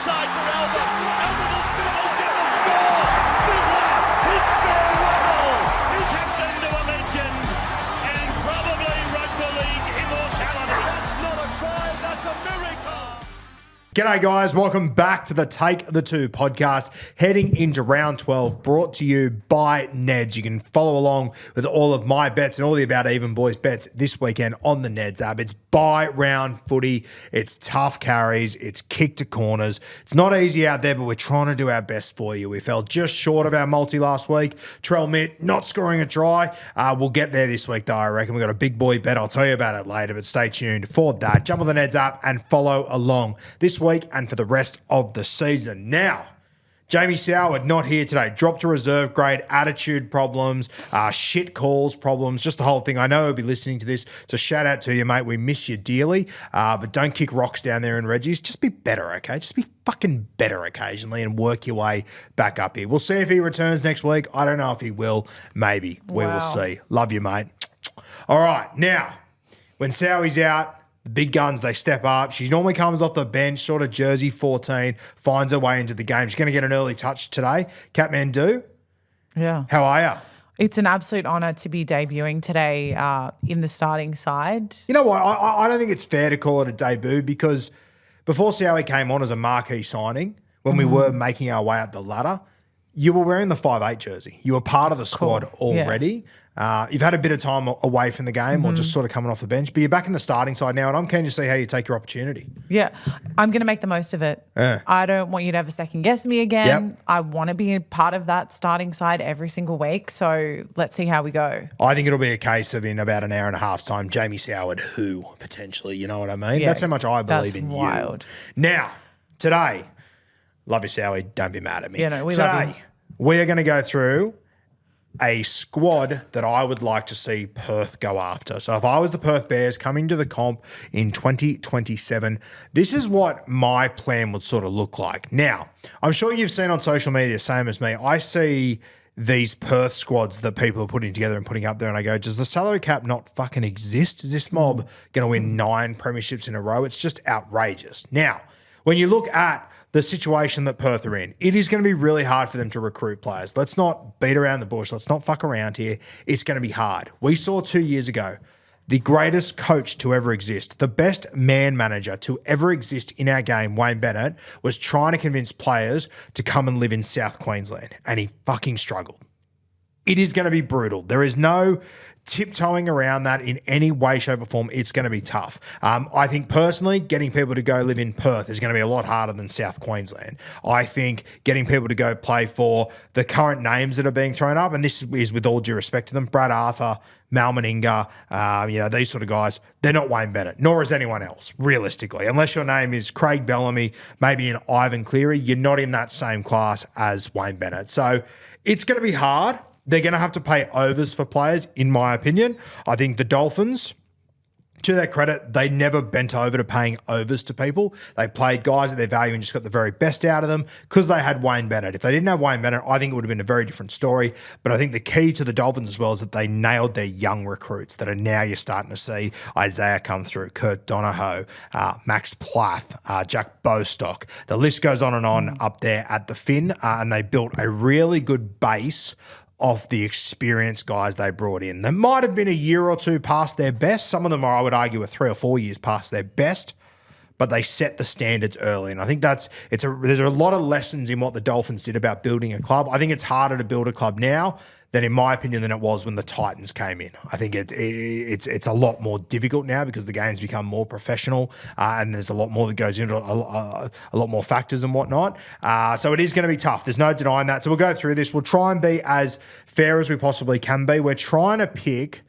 inside for Alba. Alba will get the score. Fiddler, his farewell. He tapped into a legend and probably rugby league immortality. That's not a try, that's a miracle. G'day guys, welcome back to the Take the Two podcast, heading into round 12, brought to you by Neds. You can follow along with all of my bets and all the About Even Boys bets this weekend on the Neds app. It's by round footy, it's tough carries, it's kick to corners. It's not easy out there, but we're trying to do our best for you. We fell just short of our multi last week. Trell Mitt not scoring a try. We'll get there this week though, I reckon. We've got a big boy bet. I'll tell you about it later, but stay tuned for that. Jump on the Neds app and follow along this week and for the rest of the season. Now, Jamie Soward not here today. Dropped to reserve grade, attitude problems, shit calls problems, just the whole thing. I know he'll be listening to this, so shout out to you, mate. We miss you dearly, but don't kick rocks down there in Reggie's. Just be better, okay? Just be fucking better occasionally and work your way back up here. We'll see if he returns next week. I don't know if he will. Maybe. We will see. Love you, mate. All right, now, when Sowie's out, the big guns, they step up. She normally comes off the bench, sort of jersey 14, finds her way into the game. She's going to get an early touch today. Kathmandu, yeah. How are you? It's an absolute honour to be debuting today in the starting side. You know what? I don't think it's fair to call it a debut because before Sowie came on as a marquee signing, when we were making our way up the ladder, you were wearing the 5'8 jersey. You were part of the squad already. Yeah. You've had a bit of time away from the game or just sort of coming off the bench, but you're back in the starting side now, and I'm keen to see how you take your opportunity. Yeah, I'm going to make the most of it. I don't want you to ever second guess me again. Yep. I want to be a part of that starting side every single week, so let's see how we go. I think it'll be a case of in about an hour and a half's time, Jamie Soward, who potentially, you know what I mean? Yeah, that's how much I believe in wild. You. Now, today, love you, Sowie, don't be mad at me. Yeah, no, we today, love you. We are going to go through a squad that I would like to see Perth go after. So if I was the Perth Bears coming to the comp in 2027, this is what my plan would sort of look like. Now, I'm sure you've seen on social media, same as me, I see these Perth squads that people are putting together and putting up there, and I go, does the salary cap not fucking exist? Is this mob going to win 9 premierships in a row? It's just outrageous. Now, when you look at the situation that Perth are in, it is going to be really hard for them to recruit players. Let's not beat around the bush. Let's not fuck around here. It's going to be hard. We saw 2 years ago the greatest coach to ever exist, the best man manager to ever exist in our game, Wayne Bennett, was trying to convince players to come and live in South Queensland, and he fucking struggled. It is going to be brutal. There is no tiptoeing around that in any way, shape or form. It's going to be tough. I think personally, getting people to go live in Perth is going to be a lot harder than South Queensland. I think getting people to go play for the current names that are being thrown up, and this is with all due respect to them, Brad Arthur, Mal Meninga, these sort of guys, they're not Wayne Bennett, nor is anyone else, realistically. Unless your name is Craig Bellamy, maybe an Ivan Cleary, you're not in that same class as Wayne Bennett. So it's going to be hard. They're going to have to pay overs for players, in my opinion. I think the Dolphins, to their credit, they never bent over to paying overs to people. They played guys at their value and just got the very best out of them because they had Wayne Bennett. If they didn't have Wayne Bennett, I think it would have been a very different story. But I think the key to the Dolphins as well is that they nailed their young recruits that are now you're starting to see Isaiah come through, Kurt Donahoe, Max Plath, Jack Bostock. The list goes on and on up there at the Finn, and they built a really good base of the experienced guys they brought in. They might have been a year or two past their best. Some of them are, I would argue, are 3 or 4 years past their best, but they set the standards early. And I think there's a lot of lessons in what the Dolphins did about building a club. I think it's harder to build a club now than, in my opinion, than it was when the Titans came in. I think it's a lot more difficult now because the game's become more professional and there's a lot more that goes into a lot more factors and whatnot. So it is going to be tough. There's no denying that. So we'll go through this. We'll try and be as fair as we possibly can be. We're trying to pick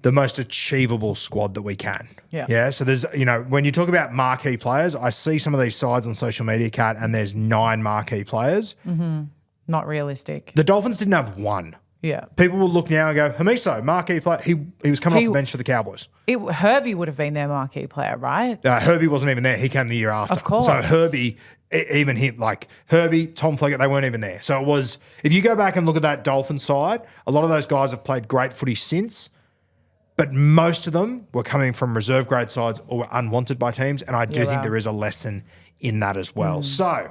the most achievable squad that we can. Yeah. So there's, when you talk about marquee players, I see some of these sides on social media, Kat, and there's 9 marquee players. Mm-hmm. Not realistic. The Dolphins didn't have one. Yeah. People will look now and go, Hamiso, marquee player. He was coming off the bench for the Cowboys. Herbie would have been their marquee player, right? Herbie wasn't even there. He came the year after. Of course. So Herbie, even him, like Herbie, Tom Fleckett, they weren't even there. So it was, if you go back and look at that Dolphin side, a lot of those guys have played great footy since. But most of them were coming from reserve grade sides or were unwanted by teams. And I do think there is a lesson in that as well. So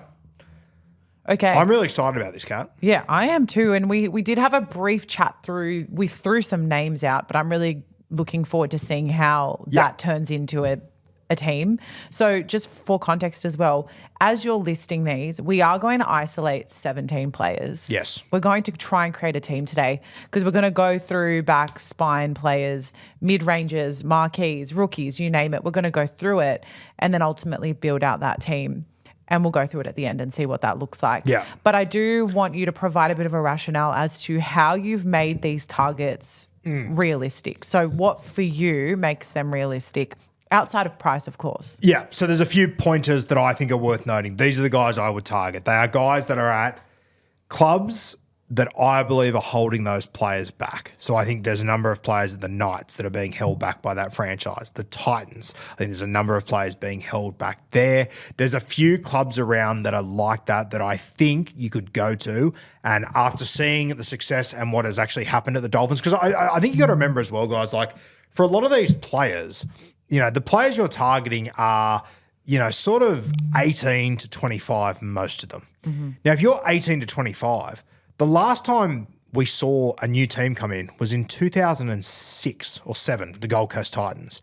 Okay. I'm really excited about this, Kat. Yeah, I am too. And we did have a brief chat through. We threw some names out, but I'm really looking forward to seeing how that turns into a team. So just for context as well, as you're listing these, we are going to isolate 17 players. Yes. We're going to try and create a team today because we're going to go through back spine players, mid-rangers, marquees, rookies, you name it. We're going to go through it and then ultimately build out that team. And we'll go through it at the end and see what that looks like. Yeah. But I do want you to provide a bit of a rationale as to how you've made these targets realistic. So what for you makes them realistic outside of price, of course? Yeah, so there's a few pointers that I think are worth noting. These are the guys I would target. They are guys that are at clubs that I believe are holding those players back. So I think there's a number of players at the Knights that are being held back by that franchise. The Titans, I think there's a number of players being held back there. There's a few clubs around that are like that I think you could go to. And after seeing the success and what has actually happened at the Dolphins, because I think you got to remember as well, guys, like for a lot of these players, you know, the players you're targeting are, you know, sort of 18 to 25, most of them. Now, if you're 18 to 25, the last time we saw a new team come in was in 2006 or 7, the Gold Coast Titans.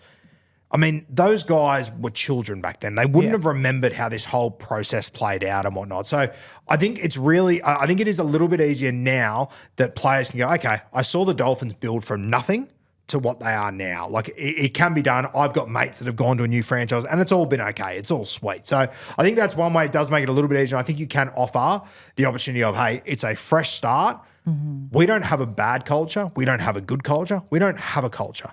I mean, those guys were children back then. They wouldn't have remembered how this whole process played out and whatnot. So I think it's really, I think it is a little bit easier now that players can go, okay, I saw the Dolphins build from nothing to what they are now. Like it can be done. I've got mates that have gone to a new franchise and it's all been okay. It's all sweet. So I think that's one way. It does make it a little bit easier. I think you can offer the opportunity of, hey, it's a fresh start. We don't have a bad culture. We don't have a good culture. We don't have a culture.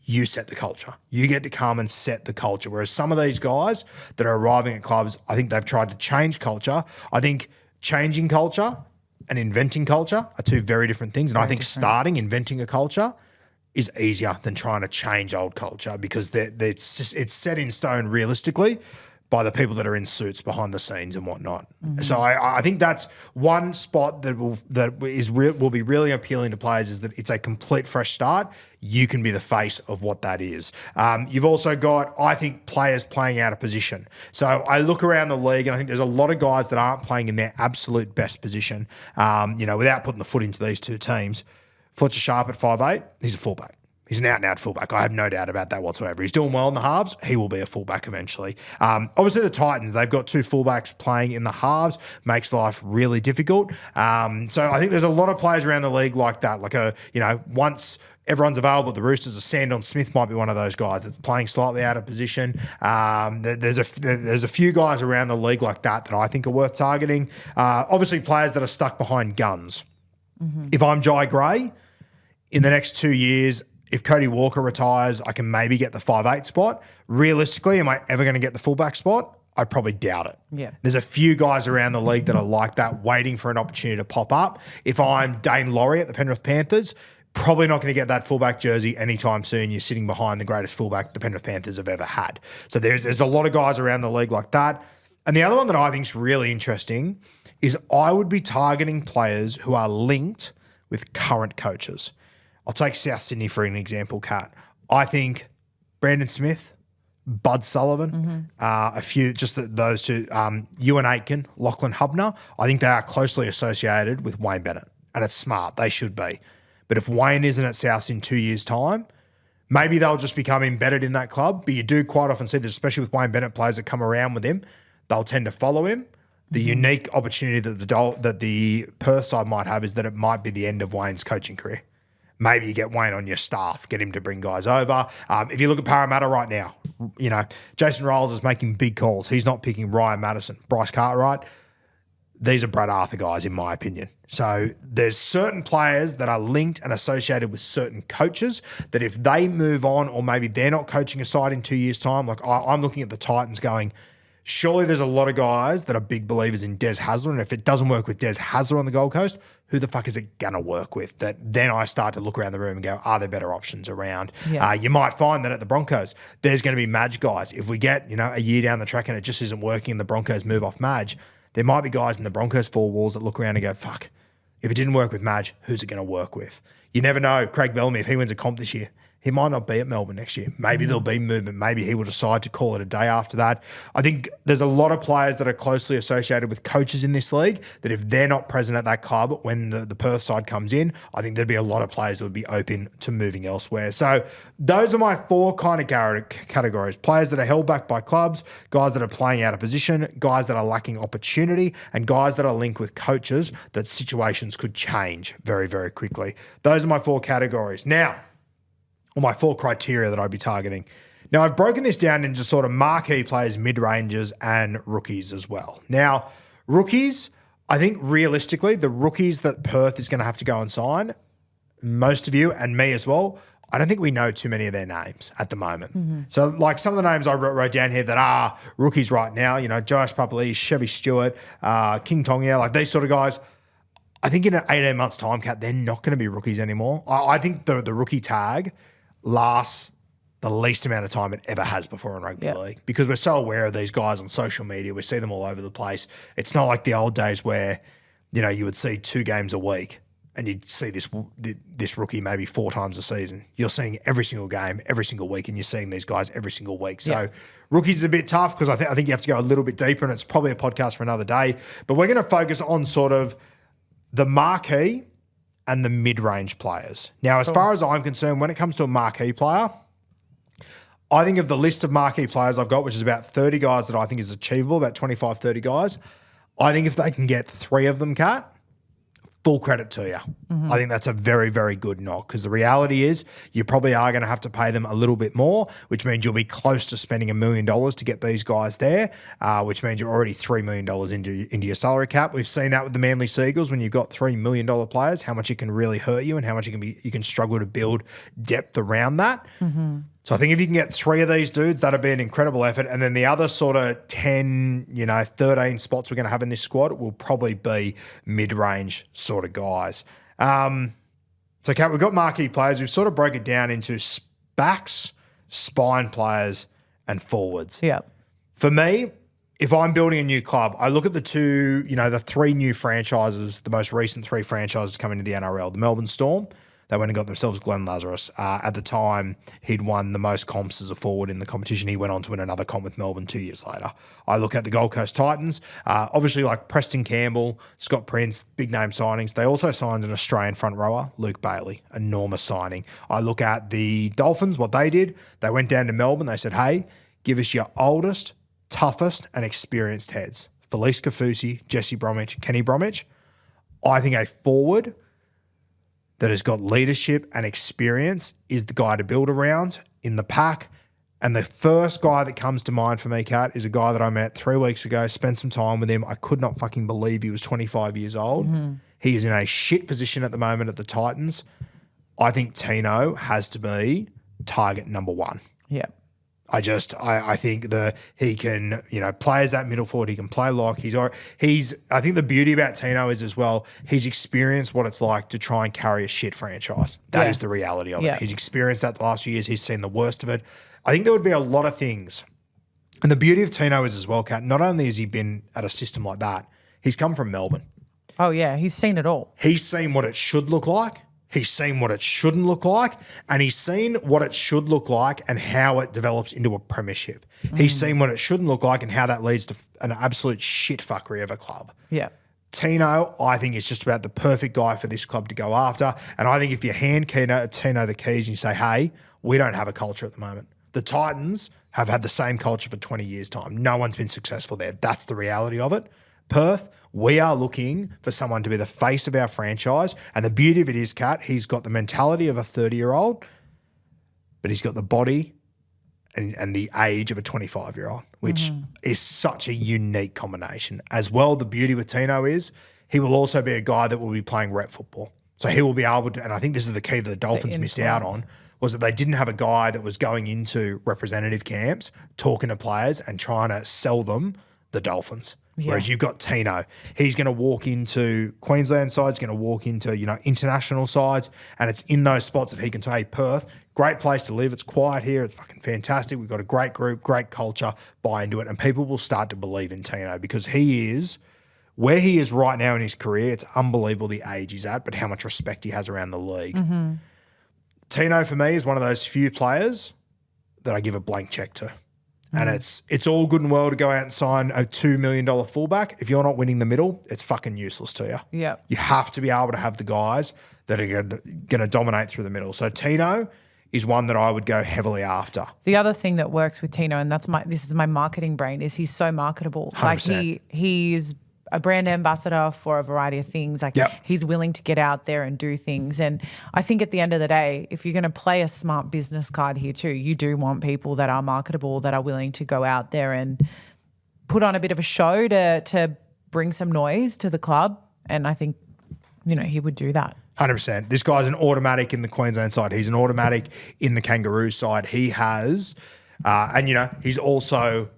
You set the culture. You get to come and set the culture. Whereas some of these guys that are arriving at clubs, I think they've tried to change culture. I think changing culture and inventing culture are two very different things. And I think inventing a culture is easier than trying to change old culture because it's set in stone realistically by the people that are in suits behind the scenes and whatnot. So I think that's one spot that will be really appealing to players is that it's a complete fresh start. You can be the face of what that is. You've also got, I think, players playing out of position. So I look around the league and I think there's a lot of guys that aren't playing in their absolute best position, without putting the foot into these two teams. Fletcher Sharp at 5'8", he's a fullback. He's an out-and-out fullback. I have no doubt about that whatsoever. He's doing well in the halves. He will be a fullback eventually. Obviously, the Titans, they've got two fullbacks playing in the halves. Makes life really difficult. So I think there's a lot of players around the league like that. Once everyone's available at the Roosters, Sandon Smith might be one of those guys that's playing slightly out of position. There's a few guys around the league like that I think are worth targeting. Obviously, players that are stuck behind guns. If I'm Jai Gray, in the next 2 years, if Cody Walker retires, I can maybe get the 5'8" spot. Realistically, am I ever going to get the fullback spot? I probably doubt it. Yeah. There's a few guys around the league that are like that, waiting for an opportunity to pop up. If I'm Dane Laurie at the Penrith Panthers, probably not going to get that fullback jersey anytime soon. You're sitting behind the greatest fullback the Penrith Panthers have ever had. So there's a lot of guys around the league like that. And the other one that I think is really interesting is I would be targeting players who are linked with current coaches. I'll take South Sydney for an example, Kat. I think Brandon Smith, Bud Sullivan, those two, Ewan Aitken, Lachlan Hubner, I think they are closely associated with Wayne Bennett. And it's smart. They should be. But if Wayne isn't at South in 2 years' time, maybe they'll just become embedded in that club. But you do quite often see that, especially with Wayne Bennett, players that come around with him, they'll tend to follow him. The unique opportunity that the Perth side might have is that it might be the end of Wayne's coaching career. Maybe you get Wayne on your staff, get him to bring guys over. If you look at Parramatta right now, Jason Riles is making big calls. He's not picking Ryan Madison, Bryce Cartwright. These are Brad Arthur guys, in my opinion. So there's certain players that are linked and associated with certain coaches that if they move on or maybe they're not coaching a side in 2 years' time, like I'm looking at the Titans going, surely there's a lot of guys that are big believers in Des Hasler, and if it doesn't work with Des Hasler on the Gold Coast, who the fuck is it going to work with? That then I start to look around the room and go, are there better options around? Yeah. You might find that at the Broncos, there's going to be Madge guys. If we get, a year down the track and it just isn't working and the Broncos move off Madge, there might be guys in the Broncos four walls that look around and go, fuck, if it didn't work with Madge, who's it going to work with? You never know. Craig Bellamy, if he wins a comp this year, he might not be at Melbourne next year. Maybe there'll be movement. Maybe he will decide to call it a day after that. I think there's a lot of players that are closely associated with coaches in this league that if they're not present at that club when the Perth side comes in, I think there'd be a lot of players that would be open to moving elsewhere. So those are my 4 kind of categories. Players that are held back by clubs, guys that are playing out of position, guys that are lacking opportunity, and guys that are linked with coaches that situations could change very, very quickly. Those are my 4 categories. Now, or my 4 criteria that I'd be targeting. Now, I've broken this down into sort of marquee players, mid-rangers, and rookies as well. Now, rookies, I think realistically, the rookies that Perth is going to have to go and sign, most of you and me as well, I don't think we know too many of their names at the moment. So, like some of the names I wrote down here that are rookies right now, you know, Josh Papali, Chevy Stewart, King Tongia, like these sort of guys, I think in 18 months' time, Kat, they're not going to be rookies anymore. I think the rookie tag lasts the least amount of time it ever has before in rugby league because we're so aware of these guys on social media. We see them all over the place. It's not like the old days where, you know, you would see 2 games a week and you'd see this rookie maybe 4 times a season. You're seeing every single game, every single week, and you're seeing these guys every single week. So rookies is a bit tough because I think you have to go a little bit deeper, and it's probably a podcast for another day. But we're going to focus on sort of the marquee and the mid-range players. Now, as far as I'm concerned, when it comes to a marquee player, I think of the list of marquee players I've got, which is about 30 guys that I think is achievable, about 25, 30 guys. I think if they can get 3 of them, Kat, full credit to you. I think that's a very, very good knock because the reality is you probably are going to have to pay them a little bit more, which means you'll be close to spending $1 million to get these guys there, which means you're already $3 million into your salary cap. We've seen that with the Manly Seagulls when you've got $3 million players, how much it can really hurt you and how much you can struggle to build depth around that. So I think if you can get 3 of these dudes, that'd be an incredible effort. And then the other sort of 10, 13 spots we're going to have in this squad will probably be mid-range sort of guys. So, Kat, we've got marquee players. We've sort of broke it down into backs, spine players, and forwards. Yeah. For me, if I'm building a new club, I look at the 2, the 3 new franchises, the most recent 3 franchises coming to the NRL, the Melbourne Storm. They went and got themselves Glenn Lazarus. At the time, he'd won the most comps as a forward in the competition. He went on to win another comp with Melbourne 2 years later. I look at the Gold Coast Titans, obviously like Preston Campbell, Scott Prince, big name signings. They also signed an Australian front rower, Luke Bailey, enormous signing. I look at the Dolphins, what they did. They went down to Melbourne. They said, hey, give us your oldest, toughest and experienced heads. Felice Kafusi, Jesse Bromwich, Kenny Bromwich. I think a forward that has got leadership and experience is the guy to build around in the pack. And the first guy that comes to mind for me, Kat, is a guy that I met 3 weeks ago, spent some time with him. I could not fucking believe he was 25 years old. He is in a shit position at the moment at the Titans. I think Tino has to be target number 1. Yeah. I think he can, play as that middle forward. He can play lock. I think the beauty about Tino is as well, he's experienced what it's like to try and carry a shit franchise. That is the reality of it. He's experienced that the last few years. He's seen the worst of it. I think there would be a lot of things. And the beauty of Tino is as well, Kat, not only has he been at a system like that, he's come from Melbourne. Oh, yeah. He's seen it all. He's seen what it should look like. He's seen what it shouldn't look like, and he's seen what it should look like and how it develops into a premiership. He's seen what it shouldn't look like and how that leads to an absolute shit fuckery of a club. Yeah. Tino, I think, is just about the perfect guy for this club to go after. And I think if you hand Tino the keys and you say, hey, we don't have a culture at the moment. The Titans have had the same culture for 20 years' time. No one's been successful there. That's the reality of it. Perth, we are looking for someone to be the face of our franchise. And the beauty of it is, Kat, he's got the mentality of a 30-year-old, but he's got the body and the age of a 25-year-old, which is such a unique combination. As well, the beauty with Tino is he will also be a guy that will be playing rep football. So he will be able to, and I think this is the key that the Dolphins missed out on, was that they didn't have a guy that was going into representative camps, talking to players and trying to sell them the Dolphins. Yeah. Whereas you've got Tino. He's going to walk into Queensland sides, going to walk into, international sides, and it's in those spots that he can say, hey, Perth, great place to live. It's quiet here. It's fucking fantastic. We've got a great group, great culture, buy into it. And people will start to believe in Tino because he is, where he is right now in his career, it's unbelievable the age he's at, but how much respect he has around the league. Tino for me is one of those few players that I give a blank check to. And it's all good and well to go out and sign a $2 million fullback. If you're not winning the middle, it's fucking useless to you. Yeah. You have to be able to have the guys that are going to dominate through the middle. So Tino is one that I would go heavily after. The other thing that works with Tino, and this is my marketing brain, is he's so marketable. 100%. Like he's a brand ambassador for a variety of things. Like he's willing to get out there and do things. And I think at the end of the day, if you're going to play a smart business card here too, you do want people that are marketable, that are willing to go out there and put on a bit of a show to bring some noise to the club. And I think, he would do that. 100%. This guy's an automatic in the Queensland side. He's an automatic in the Kangaroo side. He has, he's also...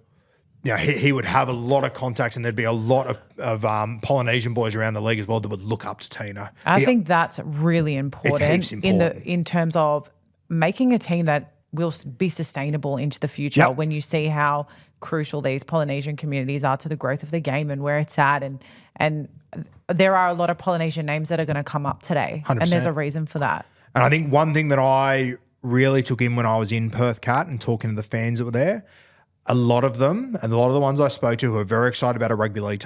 he would have a lot of contacts, and there'd be a lot of Polynesian boys around the league as well that would look up to Tino. I think that's really important, it's heaps important in terms of making a team that will be sustainable into the future. Yep. When you see how crucial these Polynesian communities are to the growth of the game and where it's at, and there are a lot of Polynesian names that are going to come up today, 100%. and there's a reason for that. And I think one thing that I really took in when I was in Perth Cat and talking to the fans that were there, a lot of them, and a lot of the ones I spoke to who are very excited about a rugby league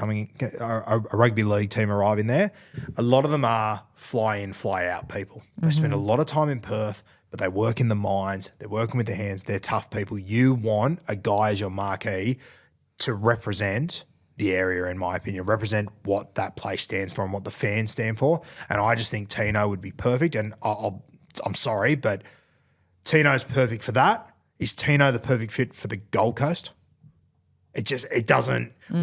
team arriving there, a lot of them are fly in, fly out people. They spend a lot of time in Perth, but they work in the mines, they're working with their hands, they're tough people. You want a guy as your marquee to represent the area, in my opinion, represent what that place stands for and what the fans stand for. And I just think Tino would be perfect. And I'm sorry, but Tino's perfect for that. Is Tino the perfect fit for the Gold Coast? It doesn't. For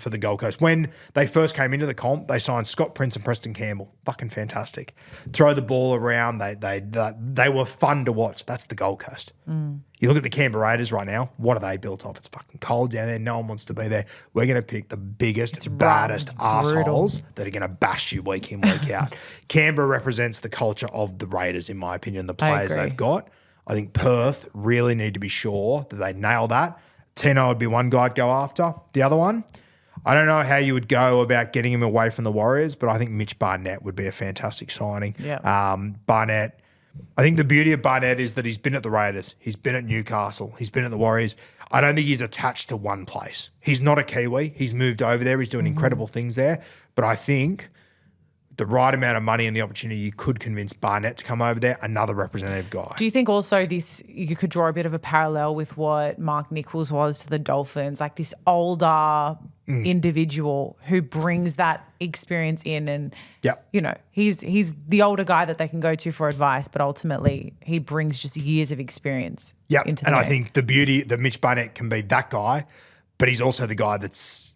the Gold Coast, when they first came into the comp, they signed Scott Prince and Preston Campbell. Fucking fantastic. Throw the ball around. They were fun to watch. That's the Gold Coast. You look at the Canberra Raiders right now. What are they built off? It's fucking cold down there. No one wants to be there. We're going to pick the biggest, baddest assholes that are going to bash you week in, week out. Canberra represents the culture of the Raiders, in my opinion, the players they've got. I think Perth really need to be sure that they nail that. Tino would be one guy I'd go after. The other one, I don't know how you would go about getting him away from the Warriors, but I think Mitch Barnett would be a fantastic signing. Yeah. Barnett, I think the beauty of Barnett is that he's been at the Raiders, he's been at Newcastle, he's been at the Warriors. I don't think he's attached to one place. He's not a Kiwi. He's moved over there. He's doing incredible things there. But I think the right amount of money and the opportunity, you could convince Barnett to come over there, another representative guy. Do you think also you could draw a bit of a parallel with what Mark Nichols was to the Dolphins, like this older individual who brings that experience in, and he's the older guy that they can go to for advice, but ultimately he brings just years of experience into the game. I think the beauty that Mitch Barnett can be that guy, but he's also the guy that's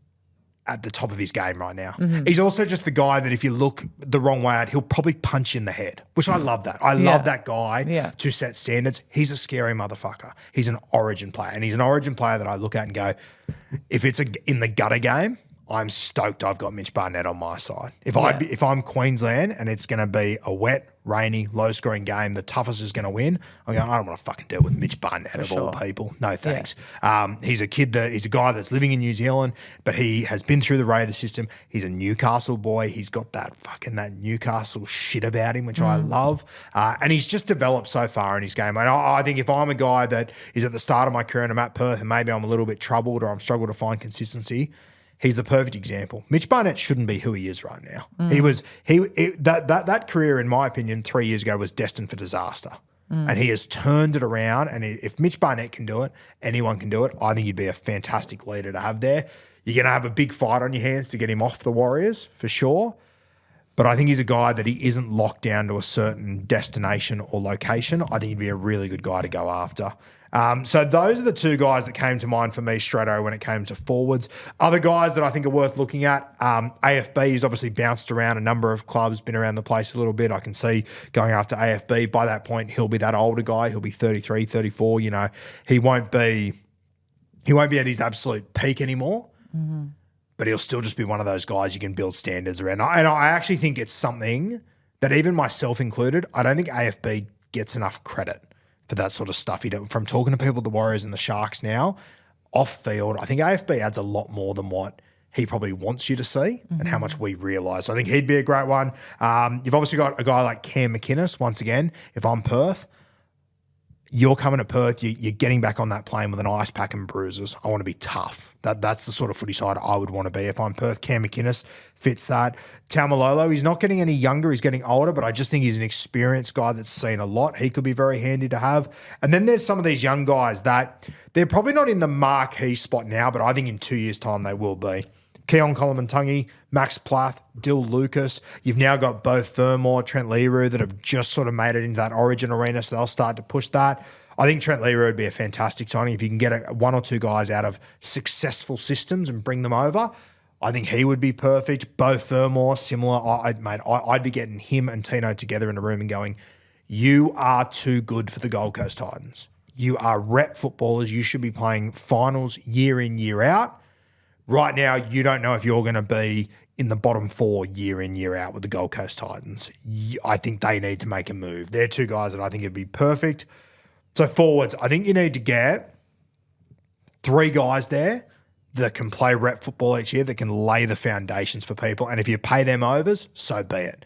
at the top of his game right now. He's also just the guy that if you look the wrong way out, he'll probably punch you in the head, which I love that. I love that guy to set standards. He's a scary motherfucker. He's an origin player, and he's an origin player that I look at and go, if it's in the gutter game, I'm stoked I've got Mitch Barnett on my side. If I'm Queensland and it's going to be a wet, rainy, low-scoring game, the toughest is going to win, I'm going, I don't want to fucking deal with Mitch Barnett of all people. No thanks. He's a guy that's living in New Zealand, but he has been through the Raider system. He's a Newcastle boy. He's got that Newcastle shit about him, which I love. And he's just developed so far in his game. And I think if I'm a guy that is at the start of my career and I'm at Perth and maybe I'm a little bit troubled or I'm struggling to find consistency, he's the perfect example. Mitch Barnett shouldn't be who he is right now. That career, in my opinion, 3 years ago was destined for disaster. And he has turned it around. And if Mitch Barnett can do it, anyone can do it. I think he'd be a fantastic leader to have there. You're going to have a big fight on your hands to get him off the Warriors, for sure. But I think he's a guy that he isn't locked down to a certain destination or location. I think he'd be a really good guy to go after. So those are the two guys that came to mind for me straight away when it came to forwards. Other guys that I think are worth looking at, AFB, he's obviously bounced around a number of clubs, been around the place a little bit. I can see going after AFB. By that point, he'll be that older guy. He'll be 33, 34. He won't be at his absolute peak anymore. But he'll still just be one of those guys you can build standards around. And I actually think it's something that even myself included, I don't think AFB gets enough credit for that sort of stuff. From talking to people, the Warriors and the Sharks now, off field, I think AFB adds a lot more than what he probably wants you to see and how much we realise. So I think he'd be a great one. You've obviously got a guy like Cam McInnes. Once again, if I'm Perth, you're coming to Perth, you're getting back on that plane with an ice pack and bruises. I want to be tough. That's the sort of footy side I would want to be if I'm Perth. Cam McInnes fits that. Taumalolo, he's not getting any younger, he's getting older, but I just think he's an experienced guy that's seen a lot. He could be very handy to have. And then there's some of these young guys that they're probably not in the marquee spot now, but I think in 2 years' time they will be. Keon Kolomantangi, Max Plath, Dill Lucas. You've now got Beau Fermor, Trent Leroux that have just sort of made it into that Origin arena, so they'll start to push that. I think Trent Leroux would be a fantastic signing. If you can get one or two guys out of successful systems and bring them over, I think he would be perfect. Beau Fermor, similar. I'd be getting him and Tino together in a room and going, you are too good for the Gold Coast Titans. You are rep footballers. You should be playing finals year in, year out. Right now, you don't know if you're going to be in the bottom four year in, year out with the Gold Coast Titans. I think they need to make a move. They're two guys that I think would be perfect. So forwards, I think you need to get 3 guys there that can play rep football each year, that can lay the foundations for people. And if you pay them overs, so be it.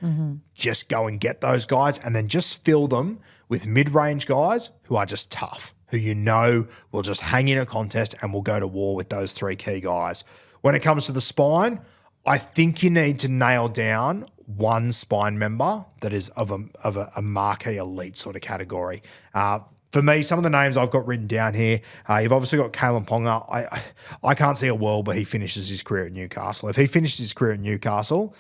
Just go and get those guys and then just fill them with mid-range guys who are just tough, who you know will just hang in a contest and will go to war with those 3 key guys. When it comes to the spine, I think you need to nail down one spine member that is of a marquee elite sort of category. For me, some of the names I've got written down here, you've obviously got Kalen Ponga. I can't see a world where he finishes his career at Newcastle. If he finishes his career at Newcastle,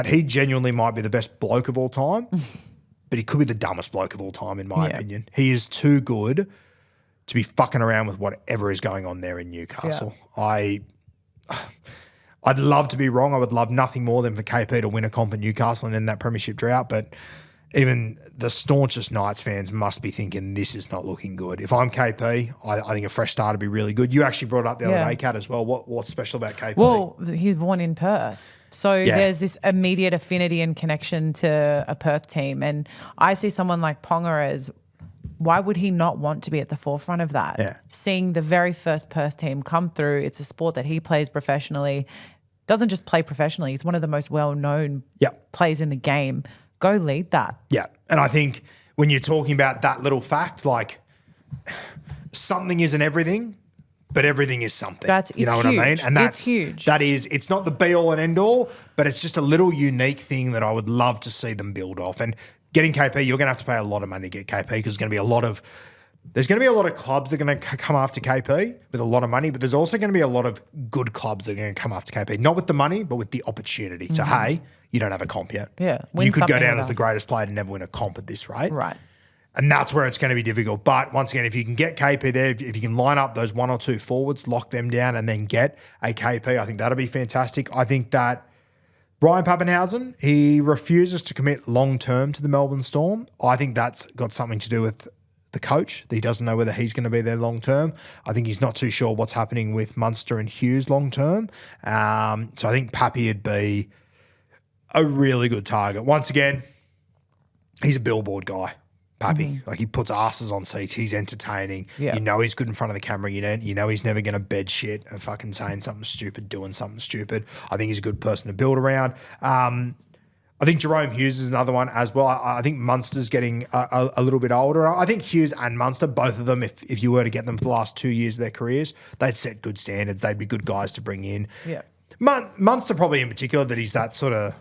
he genuinely might be the best bloke of all time, but he could be the dumbest bloke of all time, in my opinion. He is too good to be fucking around with whatever is going on there in Newcastle. Yeah. I'd love to be wrong. I would love nothing more than for KP to win a comp at Newcastle and end that premiership drought, but even the staunchest Knights fans must be thinking this is not looking good. If I'm KP, I think a fresh start would be really good. You actually brought up the other day, Kat, as well. What's special about KP? Well, he's born in Perth. So there's this immediate affinity and connection to a Perth team. And I see someone like Ponga as, why would he not want to be at the forefront of that? Yeah. Seeing the very first Perth team come through, it's a sport that he plays professionally. Doesn't just play professionally, he's one of the most well-known players in the game. Go lead that. Yeah. And I think when you're talking about that little fact, like something isn't everything, but everything is something. You know what I mean? And it's huge. It's not the be all and end all, but it's just a little unique thing that I would love to see them build off. And getting KP, you're going to have to pay a lot of money to get KP because there's going to be a lot of clubs that are going to come after KP with a lot of money, but there's also going to be a lot of good clubs that are going to come after KP, not with the money, but with the opportunity to, hey, you don't have a comp yet. Yeah. You could go down as the greatest player to never win a comp at this rate. Right. And that's where it's going to be difficult. But once again, if you can get KP there, if you can line up those 1 or 2 forwards, lock them down and then get a KP, I think that'll be fantastic. I think that Ryan Pappenhausen, he refuses to commit long-term to the Melbourne Storm. I think that's got something to do with the coach, that he doesn't know whether he's going to be there long-term. I think he's not too sure what's happening with Munster and Hughes long-term. So I think Pappy would be a really good target. Once again, he's a billboard guy, Pappy. Like, he puts asses on seats. He's entertaining. Yeah. You know he's good in front of the camera. You know he's never going to bed shit and fucking saying something stupid, doing something stupid. I think he's a good person to build around. I think Jerome Hughes is another one as well. I think Munster's getting a little bit older. I think Hughes and Munster, both of them, if you were to get them for the last 2 years of their careers, they'd set good standards. They'd be good guys to bring in. Yeah. Munster probably in particular, that he's that sort of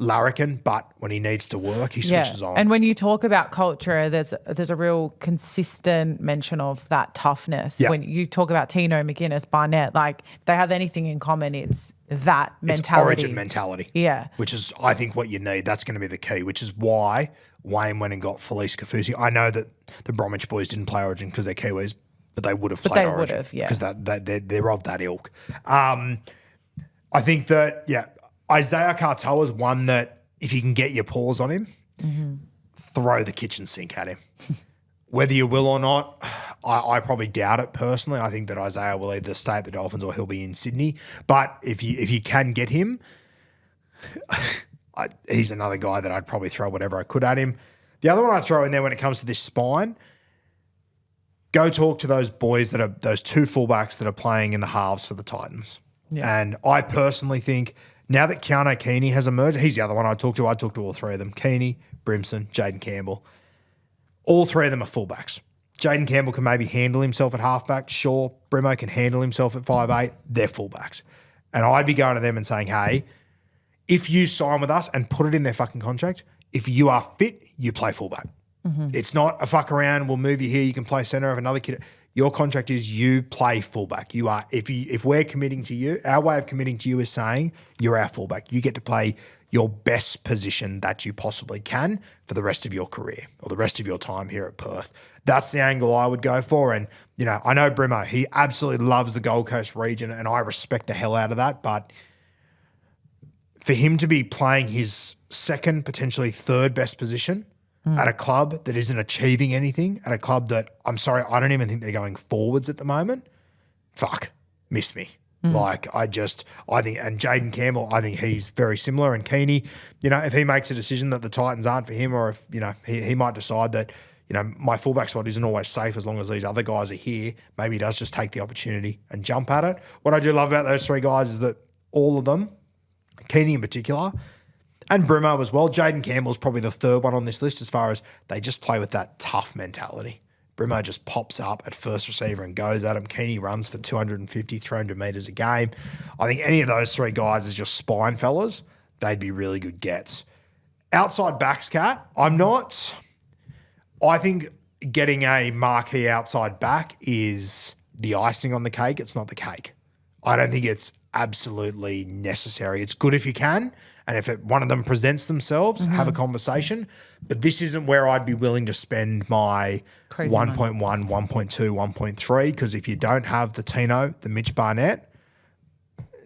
larrikin, but when he needs to work, he switches on. And when you talk about culture, there's a real consistent mention of that toughness. When you talk about Tino, McInnes, Barnett, like, they have anything in common, it's that mentality. It's origin mentality. Yeah. Which is, I think, what you need. That's going to be the key, which is why Wayne went and got Felice Kafusi. I know that the Bromwich boys didn't play origin because they're Kiwis, but they would have played origin. Would have, because they're of that ilk. I think that, Isaiah Cartel is one that if you can get your paws on him, throw the kitchen sink at him. Whether you will or not, I probably doubt it personally. I think that Isaiah will either stay at the Dolphins or he'll be in Sydney. But if you can get him, he's another guy that I'd probably throw whatever I could at him. The other one I throw in there when it comes to this spine, go talk to those boys those 2 fullbacks that are playing in the halves for the Titans. Yeah. And I personally think now that Keanu Keeney has emerged, he's the other one I talked to. I talked to all three of them. Keeney, Brimson, Jaden Campbell. All three of them are fullbacks. Jaden Campbell can maybe handle himself at halfback. Sure. Brimo can handle himself at 5'8". They're fullbacks. And I'd be going to them and saying, hey, if you sign with us and put it in their fucking contract, if you are fit, you play fullback. It's not a fuck around, we'll move you here, you can play centre of another kid. Your contract is you play fullback. You are if we're committing to you, our way of committing to you is saying you're our fullback. You get to play your best position that you possibly can for the rest of your career or the rest of your time here at Perth. That's the angle I would go for. And, you know, I know Brimo, he absolutely loves the Gold Coast region and I respect the hell out of that. But for him to be playing his second, potentially third best position at a club that isn't achieving anything, at a club that, I'm sorry, I don't even think they're going forwards at the moment, miss me. Like, I think, and Jaden Campbell, I think he's very similar. And Keeney, you know, if he makes a decision that the Titans aren't for him, or if, you know, he might decide that, you know, my fullback spot isn't always safe as long as these other guys are here, maybe he does just take the opportunity and jump at it. What I do love about those three guys is that all of them, Keeney in particular, and Brimo as well, Jaden Campbell's probably the third one on this list as far as they just play with that tough mentality. Brimo just pops up at first receiver and goes at him. Keeney runs for 250, 300 metres a game. I think any of those three guys as just spine fellas, they'd be really good gets. Outside backs, Cat, I think getting a marquee outside back is the icing on the cake. It's not the cake. I don't think it's absolutely necessary. It's good if you can. And if one of them presents themselves, have a conversation. But this isn't where I'd be willing to spend my 1.1, 1.2, 1.3, because if you don't have the Tino, the Mitch Barnett,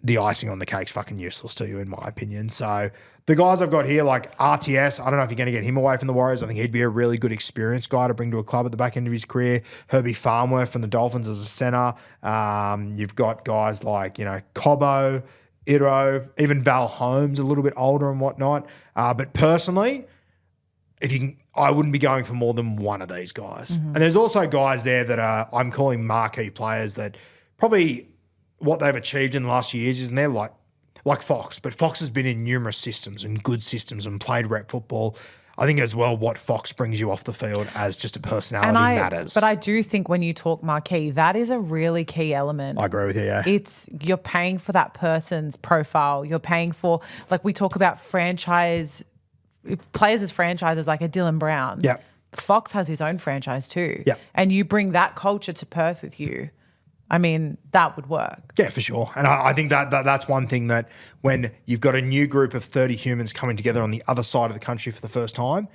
the icing on the cake's fucking useless to you, in my opinion. So the guys I've got here, like RTS, I don't know if you're going to get him away from the Warriors. I think he'd be a really good experienced guy to bring to a club at the back end of his career. Herbie Farnworth from the Dolphins as a centre. You've got guys like, you know, Cobbo, Iro, even Val Holmes, a little bit older and whatnot. But personally, I wouldn't be going for more than one of these guys. And there's also guys there that I'm calling marquee players that probably what they've achieved in the last few years is, and they're like Fox, but Fox has been in numerous systems and good systems and played rep football. I think as well what Fox brings you off the field as just a personality matters. But I do think when you talk marquee, that is a really key element. I agree with you, yeah. You're paying for that person's profile. You're paying for, like we talk about players as franchises like a Dylan Brown. Yeah. Fox has his own franchise too. Yeah. And you bring that culture to Perth with you. I mean, that would work. Yeah, for sure. And I think that's one thing that when you've got a new group of 30 humans coming together on the other side of the country for the first time,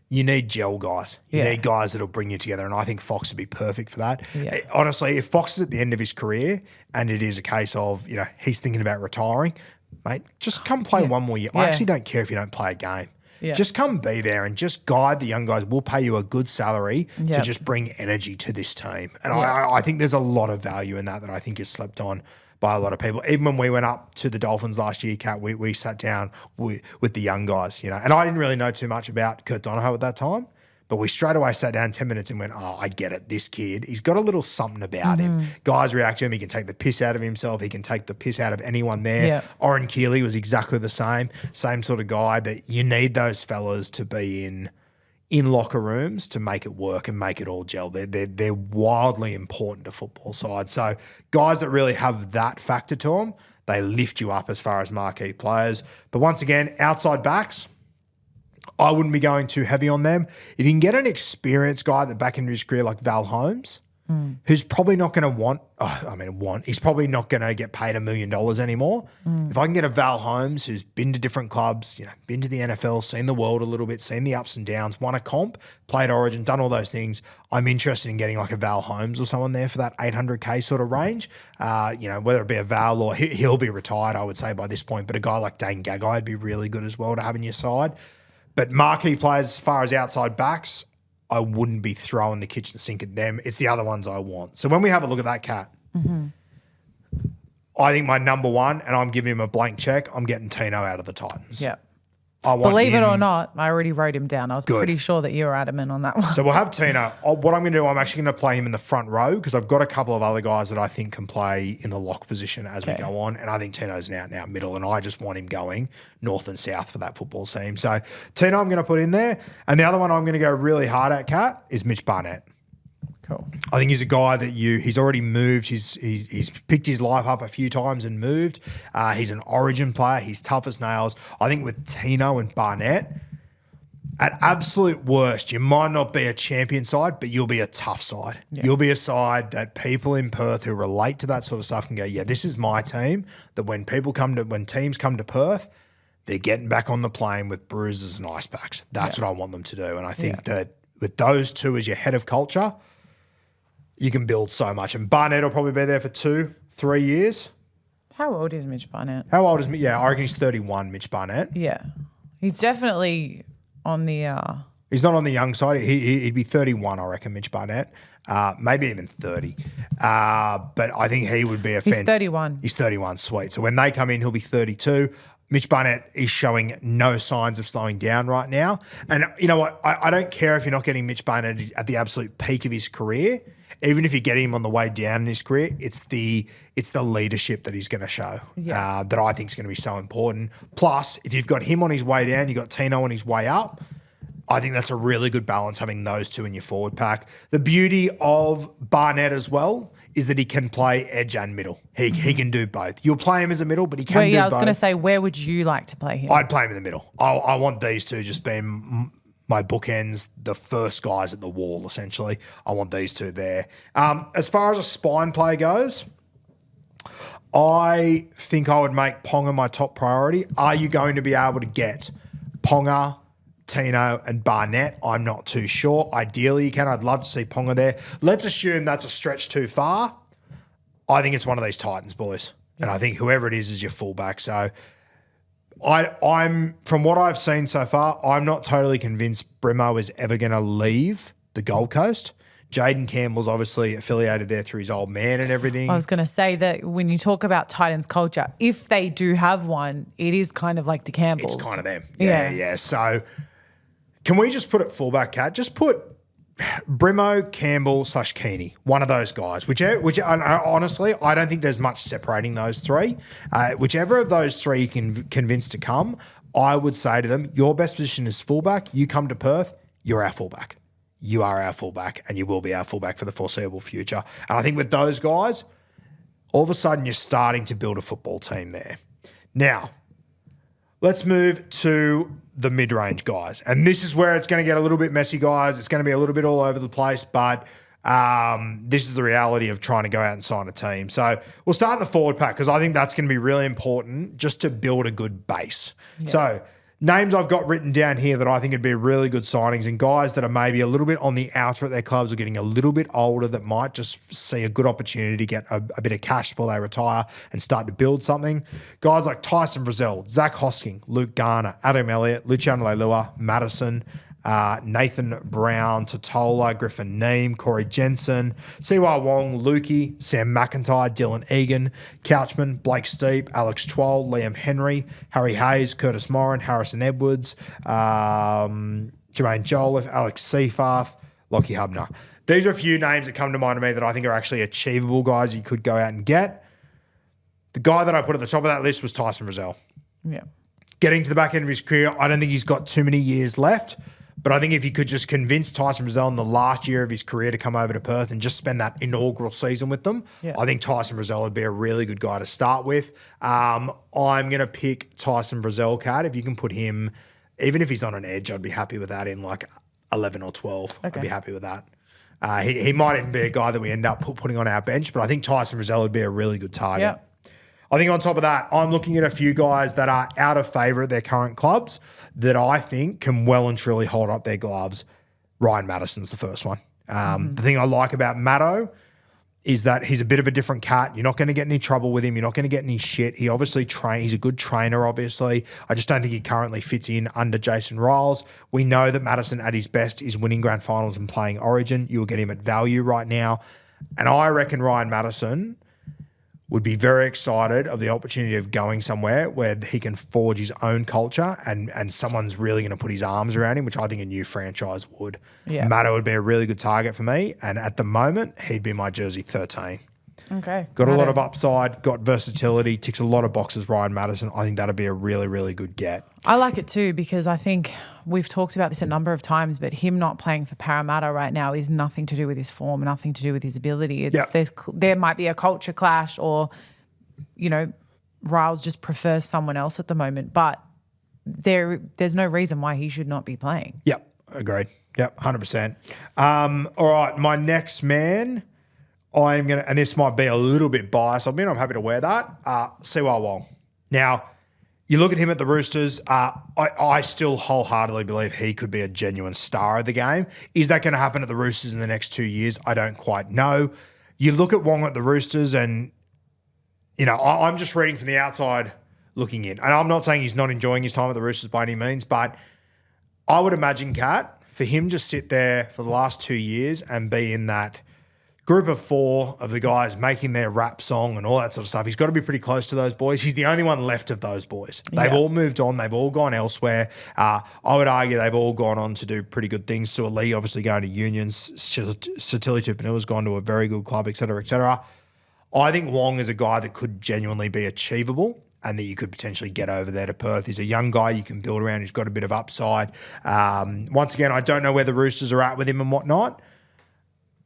you need gel guys. You need guys that'll bring you together. And I think Fox would be perfect for that. Yeah. Honestly, if Fox is at the end of his career and it is a case of, you know, he's thinking about retiring, mate, just come play one more year. I actually don't care if you don't play a game. Yeah. Just come be there and just guide the young guys. We'll pay you a good salary to just bring energy to this team. And I think there's a lot of value in that I think is slept on by a lot of people. Even when we went up to the Dolphins last year, Kat, we sat down with the young guys, you know. And I didn't really know too much about Kurt Donohoe at that time, but we straight away sat down 10 minutes and went, oh, I get it. This kid, he's got a little something about him. Guys react to him. He can take the piss out of himself. He can take the piss out of anyone there. Yeah. Oren Keeley was exactly the same sort of guy that you need those fellas to be in locker rooms to make it work and make it all gel. They're wildly important to football sides. So guys that really have that factor to them, they lift you up as far as marquee players. But once again, outside backs, I wouldn't be going too heavy on them. If you can get an experienced guy at the back end of his career like Val Holmes, who's probably not going to he's probably not going to get paid $1 million anymore. If I can get a Val Holmes who's been to different clubs, you know, been to the NFL, seen the world a little bit, seen the ups and downs, won a comp, played Origin, done all those things, I'm interested in getting like a Val Holmes or someone there for that 800K sort of range. You know, whether it be a Val or he'll be retired, I would say by this point, but a guy like Dane Gagai would be really good as well to have in your side. But marquee players as far as outside backs, I wouldn't be throwing the kitchen sink at them. It's the other ones I want. So when we have a look at that, Cat, I think my number one, and I'm giving him a blank check, I'm getting Tino out of the Titans. Yeah. I want Believe it him- or not, I already wrote him down. I was pretty sure that you were adamant on that one. So we'll have Tino. What I'm going to do, I'm actually going to play him in the front row because I've got a couple of other guys that I think can play in the lock position as we go on. And I think Tino's an out-and-out middle, and I just want him going north and south for that football team. So Tino I'm going to put in there. And the other one I'm going to go really hard at, Kat, is Mitch Barnett. Cool. I think he's a guy that he's already moved. He's picked his life up a few times and moved. He's an origin player. He's tough as nails. I think with Tino and Barnett, at absolute worst, you might not be a champion side, but you'll be a tough side. Yeah. You'll be a side that people in Perth who relate to that sort of stuff can go, yeah, this is my team. That when teams come to Perth, they're getting back on the plane with bruises and ice packs. That's what I want them to do. And I think that with those two as your head of culture, you can build so much. And Barnett will probably be there for 2-3 years. How old is Mitch Barnett? How old is Mitch? Yeah, I reckon he's 31, Mitch Barnett. Yeah. He's definitely on the... He's not on the young side. He'd be 31, I reckon, Mitch Barnett. Maybe even 30. But I think he would be a fan. He's 31. He's 31, sweet. So when they come in, he'll be 32. Mitch Barnett is showing no signs of slowing down right now. And you know what? I don't care if you're not getting Mitch Barnett at the absolute peak of his career. Even if you get him on the way down in his career, it's the leadership that he's going to show that I think is going to be so important. Plus, if you've got him on his way down, you've got Tino on his way up, I think that's a really good balance having those two in your forward pack. The beauty of Barnett as well is that he can play edge and middle. He can do both. You'll play him as a middle, but he can do both. I was going to say, where would you like to play him? I'd play him in the middle. I want these two just being my bookends, the first guys at the wall, essentially. I want these two there. As far as a spine play goes, I think I would make Ponga my top priority. Are you going to be able to get Ponga, Tino, and Barnett? I'm not too sure. Ideally, you can. I'd love to see Ponga there. Let's assume that's a stretch too far. I think it's one of these Titans, boys. And I think whoever it is your fullback. So I'm from what I've seen so far, I'm not totally convinced Brimo is ever going to leave the Gold Coast. Jaden Campbell's obviously affiliated there through his old man and everything. I was going to say that when you talk about Titans culture, if they do have one, it is kind of like the Campbells. It's kind of them. Yeah. So can we just put it fullback, Kat? Just put Brimo, Campbell / Keeney, one of those guys. Honestly, I don't think there's much separating those three. Whichever of those three you can convince to come, I would say to them, your best position is fullback. You come to Perth, you're our fullback. You are our fullback, and you will be our fullback for the foreseeable future. And I think with those guys, all of a sudden you're starting to build a football team there. Now, let's move to the mid-range guys. And this is where it's going to get a little bit messy, guys. It's going to be a little bit all over the place, but this is the reality of trying to go out and sign a team. So we'll start in the forward pack because I think that's going to be really important just to build a good base. Yeah. So names I've got written down here that I think would be really good signings and guys that are maybe a little bit on the outer at their clubs or getting a little bit older that might just see a good opportunity to get a bit of cash before they retire and start to build something. Guys like Tyson Frizzell, Zach Hosking, Luke Garner, Adam Elliott, Luciano Leilua, Madison, Nathan Brown, Totola, Griffin Neem, Corey Jensen, Siwa Wong, Lukey, Sam McIntyre, Dylan Egan, Couchman, Blake Steep, Alex Twoll, Liam Henry, Harry Hayes, Curtis Morin, Harrison Edwards, Jermaine Jolliffe, Alex Seafarth, Lockie Hubner. These are a few names that come to mind to me that I think are actually achievable guys you could go out and get. The guy that I put at the top of that list was Tyson Frizzell. Yeah. Getting to the back end of his career, I don't think he's got too many years left. But I think if you could just convince Tyson Frizzell in the last year of his career to come over to Perth and just spend that inaugural season with them, I think Tyson Frizzell would be a really good guy to start with. I'm going to pick Tyson Frizzell, Kat. If you can put him, even if he's on an edge, I'd be happy with that in like 11 or 12. Okay. I'd be happy with that. He might even be a guy that we end up putting on our bench, but I think Tyson Frizzell would be a really good target. Yeah. I think on top of that, I'm looking at a few guys that are out of favour at their current clubs that I think can well and truly hold up their gloves. Ryan Madison's the first one. The thing I like about Maddo is that he's a bit of a different cat. You're not going to get any trouble with him. You're not going to get any shit. He obviously he's a good trainer, obviously. I just don't think he currently fits in under Jason Riles. We know that Madison at his best is winning grand finals and playing Origin. You will get him at value right now. And I reckon Ryan Madison would be very excited of the opportunity of going somewhere where he can forge his own culture and someone's really going to put his arms around him, which I think a new franchise would. Yeah. Matto would be a really good target for me. And at the moment, he'd be my jersey 13. Okay. Got a lot of upside, got versatility, ticks a lot of boxes, Ryan Madison. I think that'd be a really, really good get. I like it too because I think we've talked about this a number of times, but him not playing for Parramatta right now is nothing to do with his form, nothing to do with his ability. There might be a culture clash or, Riles just prefers someone else at the moment, but there's no reason why he should not be playing. Yep, agreed. Yep, 100%. All right, my next man, I'm going to, and this might be a little bit biased. I'm happy to wear that. Siwa Wong. Now, you look at him at the Roosters, I still wholeheartedly believe he could be a genuine star of the game. Is that going to happen at the Roosters in the next 2 years? I don't quite know. You look at Wong at the Roosters and, I'm just reading from the outside looking in. And I'm not saying he's not enjoying his time at the Roosters by any means, but I would imagine, Kat, for him to sit there for the last 2 years and be in that group of 4 of the guys making their rap song and all that sort of stuff, he's got to be pretty close to those boys. He's the only one left of those boys. They've all moved on. They've all gone elsewhere. I would argue they've all gone on to do pretty good things. Suoli obviously going to Unions. Satili Tupanua's gone to a very good club, et cetera, et cetera. I think Wong is a guy that could genuinely be achievable and that you could potentially get over there to Perth. He's a young guy you can build around. He's got a bit of upside. Once again, I don't know where the Roosters are at with him and whatnot,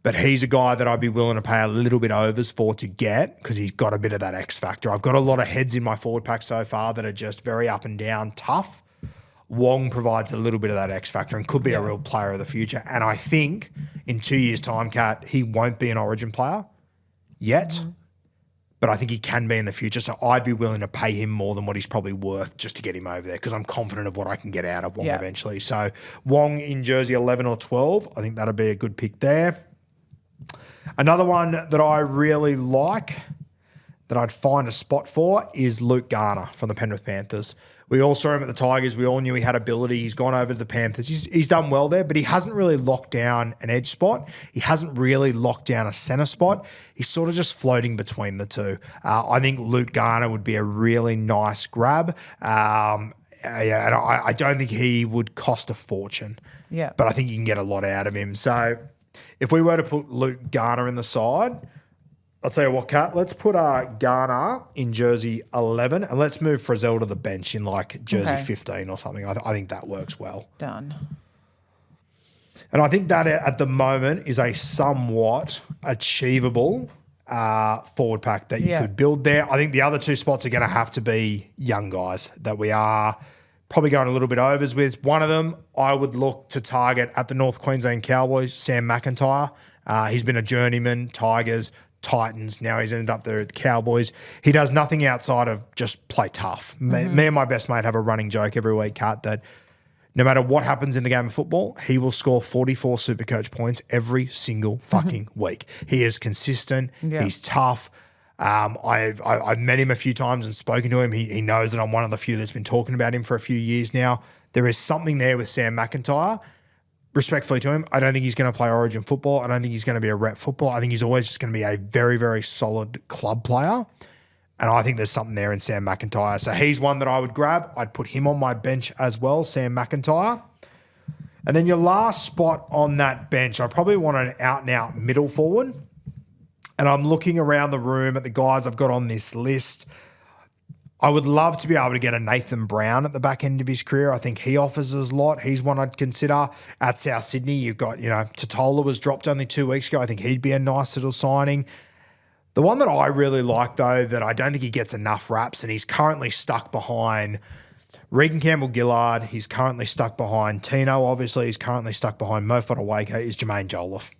but he's a guy that I'd be willing to pay a little bit overs for to get because he's got a bit of that X factor. I've got a lot of heads in my forward pack so far that are just very up and down, tough. Wong provides a little bit of that X factor and could be a real player of the future. And I think in 2 years' time, Kat, he won't be an Origin player yet, but I think he can be in the future. So I'd be willing to pay him more than what he's probably worth just to get him over there because I'm confident of what I can get out of Wong eventually. So Wong in jersey 11 or 12, I think that'll be a good pick there. Another one that I really like that I'd find a spot for is Luke Garner from the Penrith Panthers. We all saw him at the Tigers. We all knew he had ability. He's gone over to the Panthers. He's done well there, but he hasn't really locked down an edge spot. He hasn't really locked down a centre spot. He's sort of just floating between the two. I think Luke Garner would be a really nice grab. And I don't think he would cost a fortune. Yeah. But I think you can get a lot out of him. So if we were to put Luke Garner in the side, I'll tell you what, Kat, let's put Garner in jersey 11 and let's move Frizzell to the bench in like jersey 15 or something. I think that works well. Done. And I think that at the moment is a somewhat achievable forward pack that you could build there. I think the other 2 spots are going to have to be young guys that we are probably going a little bit overs with. One of them I would look to target at the North Queensland Cowboys, Sam McIntyre. He's been a journeyman, Tigers, Titans. Now he's ended up there at the Cowboys. He does nothing outside of just play tough. Me and my best mate have a running joke every week, Kat, that no matter what happens in the game of football, he will score 44 Supercoach points every single fucking week. He is consistent. Yeah. He's tough. I've met him a few times and spoken to him. He knows that I'm one of the few that's been talking about him for a few years now. There is something there with Sam McIntyre. Respectfully to him, I don't think he's going to play Origin football. I don't think he's going to be a rep football. I think he's always just going to be a very, very solid club player. And I think there's something there in Sam McIntyre. So he's one that I would grab. I'd put him on my bench as well, Sam McIntyre. And then your last spot on that bench, I probably want an out-and-out middle forward. And I'm looking around the room at the guys I've got on this list. I would love to be able to get a Nathan Brown at the back end of his career. I think he offers us a lot. He's one I'd consider. At South Sydney, you've got, Totola was dropped only 2 weeks ago. I think he'd be a nice little signing. The one that I really like, though, that I don't think he gets enough raps, and he's currently stuck behind Regan Campbell-Gillard. He's currently stuck behind Tino, obviously. He's currently stuck behind Mo Fotuaika, is Jermaine Jolliffe.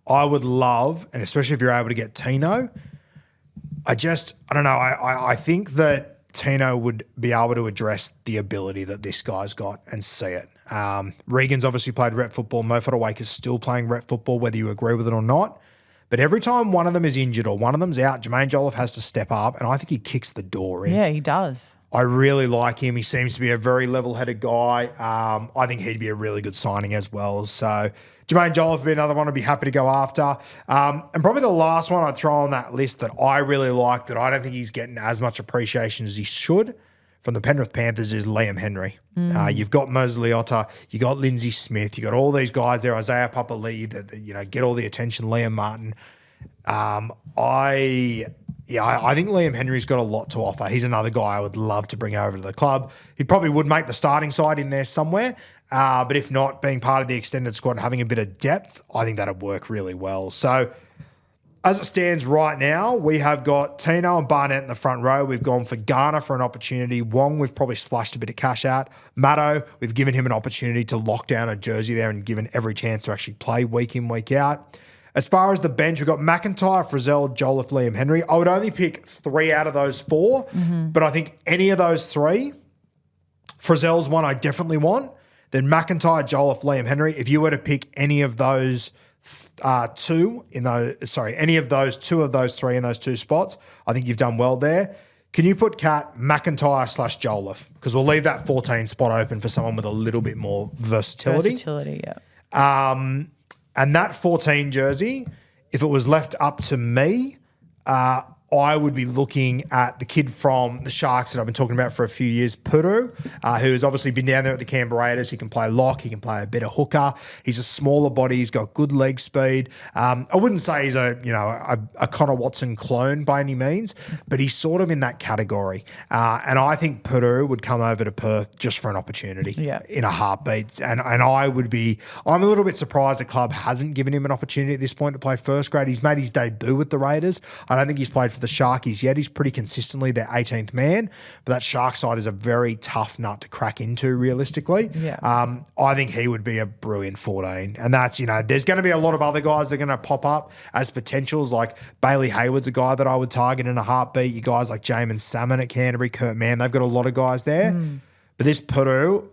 I would love, and especially if you're able to get Tino, I don't know. I think that Tino would be able to address the ability that this guy's got and see it. Regan's obviously played rep football. Mo Fotuaika's still playing rep football, whether you agree with it or not. But every time one of them is injured or one of them's out, Jermaine Jolliffe has to step up, and I think he kicks the door in. Yeah, he does. I really like him. He seems to be a very level-headed guy. I think he'd be a really good signing as well. So Jermaine Jolliffe would be another one I'd be happy to go after. And probably the last one I'd throw on that list that I really like that I don't think he's getting as much appreciation as he should from the Penrith Panthers is Liam Henry. You've got Moses Leota, you got Lindsay Smith, you got all these guys there, Isaiah Papali'i that get all the attention, Liam Martin. I think Liam Henry's got a lot to offer. He's another guy I would love to bring over to the club. He probably would make the starting side in there somewhere, but if not, being part of the extended squad and having a bit of depth, I think that'd work really well. So as it stands right now, we have got Tino and Barnett in the front row. We've gone for Garner for an opportunity. Wong, we've probably splashed a bit of cash out. Matto, we've given him an opportunity to lock down a jersey there and given every chance to actually play week in, week out. As far as the bench, we've got McIntyre, Frizzell, Jolliffe, Liam Henry. I would only pick 3 out of those 4, but I think any of those 3, Frizzell's one I definitely want. Then McIntyre, Jolliffe, Liam Henry. If you were to pick any of those any of those 2 of those 3 in those 2 spots, I think you've done well there. Can you put Cat McIntyre / Jolliffe? Because we'll leave that 14 spot open for someone with a little bit more versatility. Versatility, yeah. And that 14 jersey, if it was left up to me, I would be looking at the kid from the Sharks that I've been talking about for a few years, Puru, who has obviously been down there at the Canberra Raiders. He can play lock. He can play a bit of hooker. He's a smaller body. He's got good leg speed. I wouldn't say he's a Connor Watson clone by any means, but he's sort of in that category. And I think Puru would come over to Perth just for an opportunity in a heartbeat. And I'm a little bit surprised the club hasn't given him an opportunity at this point to play first grade. He's made his debut with the Raiders. I don't think he's played for the Sharkies yet. He's pretty consistently their 18th man, but that Shark side is a very tough nut to crack into realistically. I think he would be a brilliant 14. And that's, there's going to be a lot of other guys that are going to pop up as potentials, like Bailey Hayward's a guy that I would target in a heartbeat. You guys like Jamin Salmon at Canterbury, Kurt Mann, they've got a lot of guys there. But this Peru,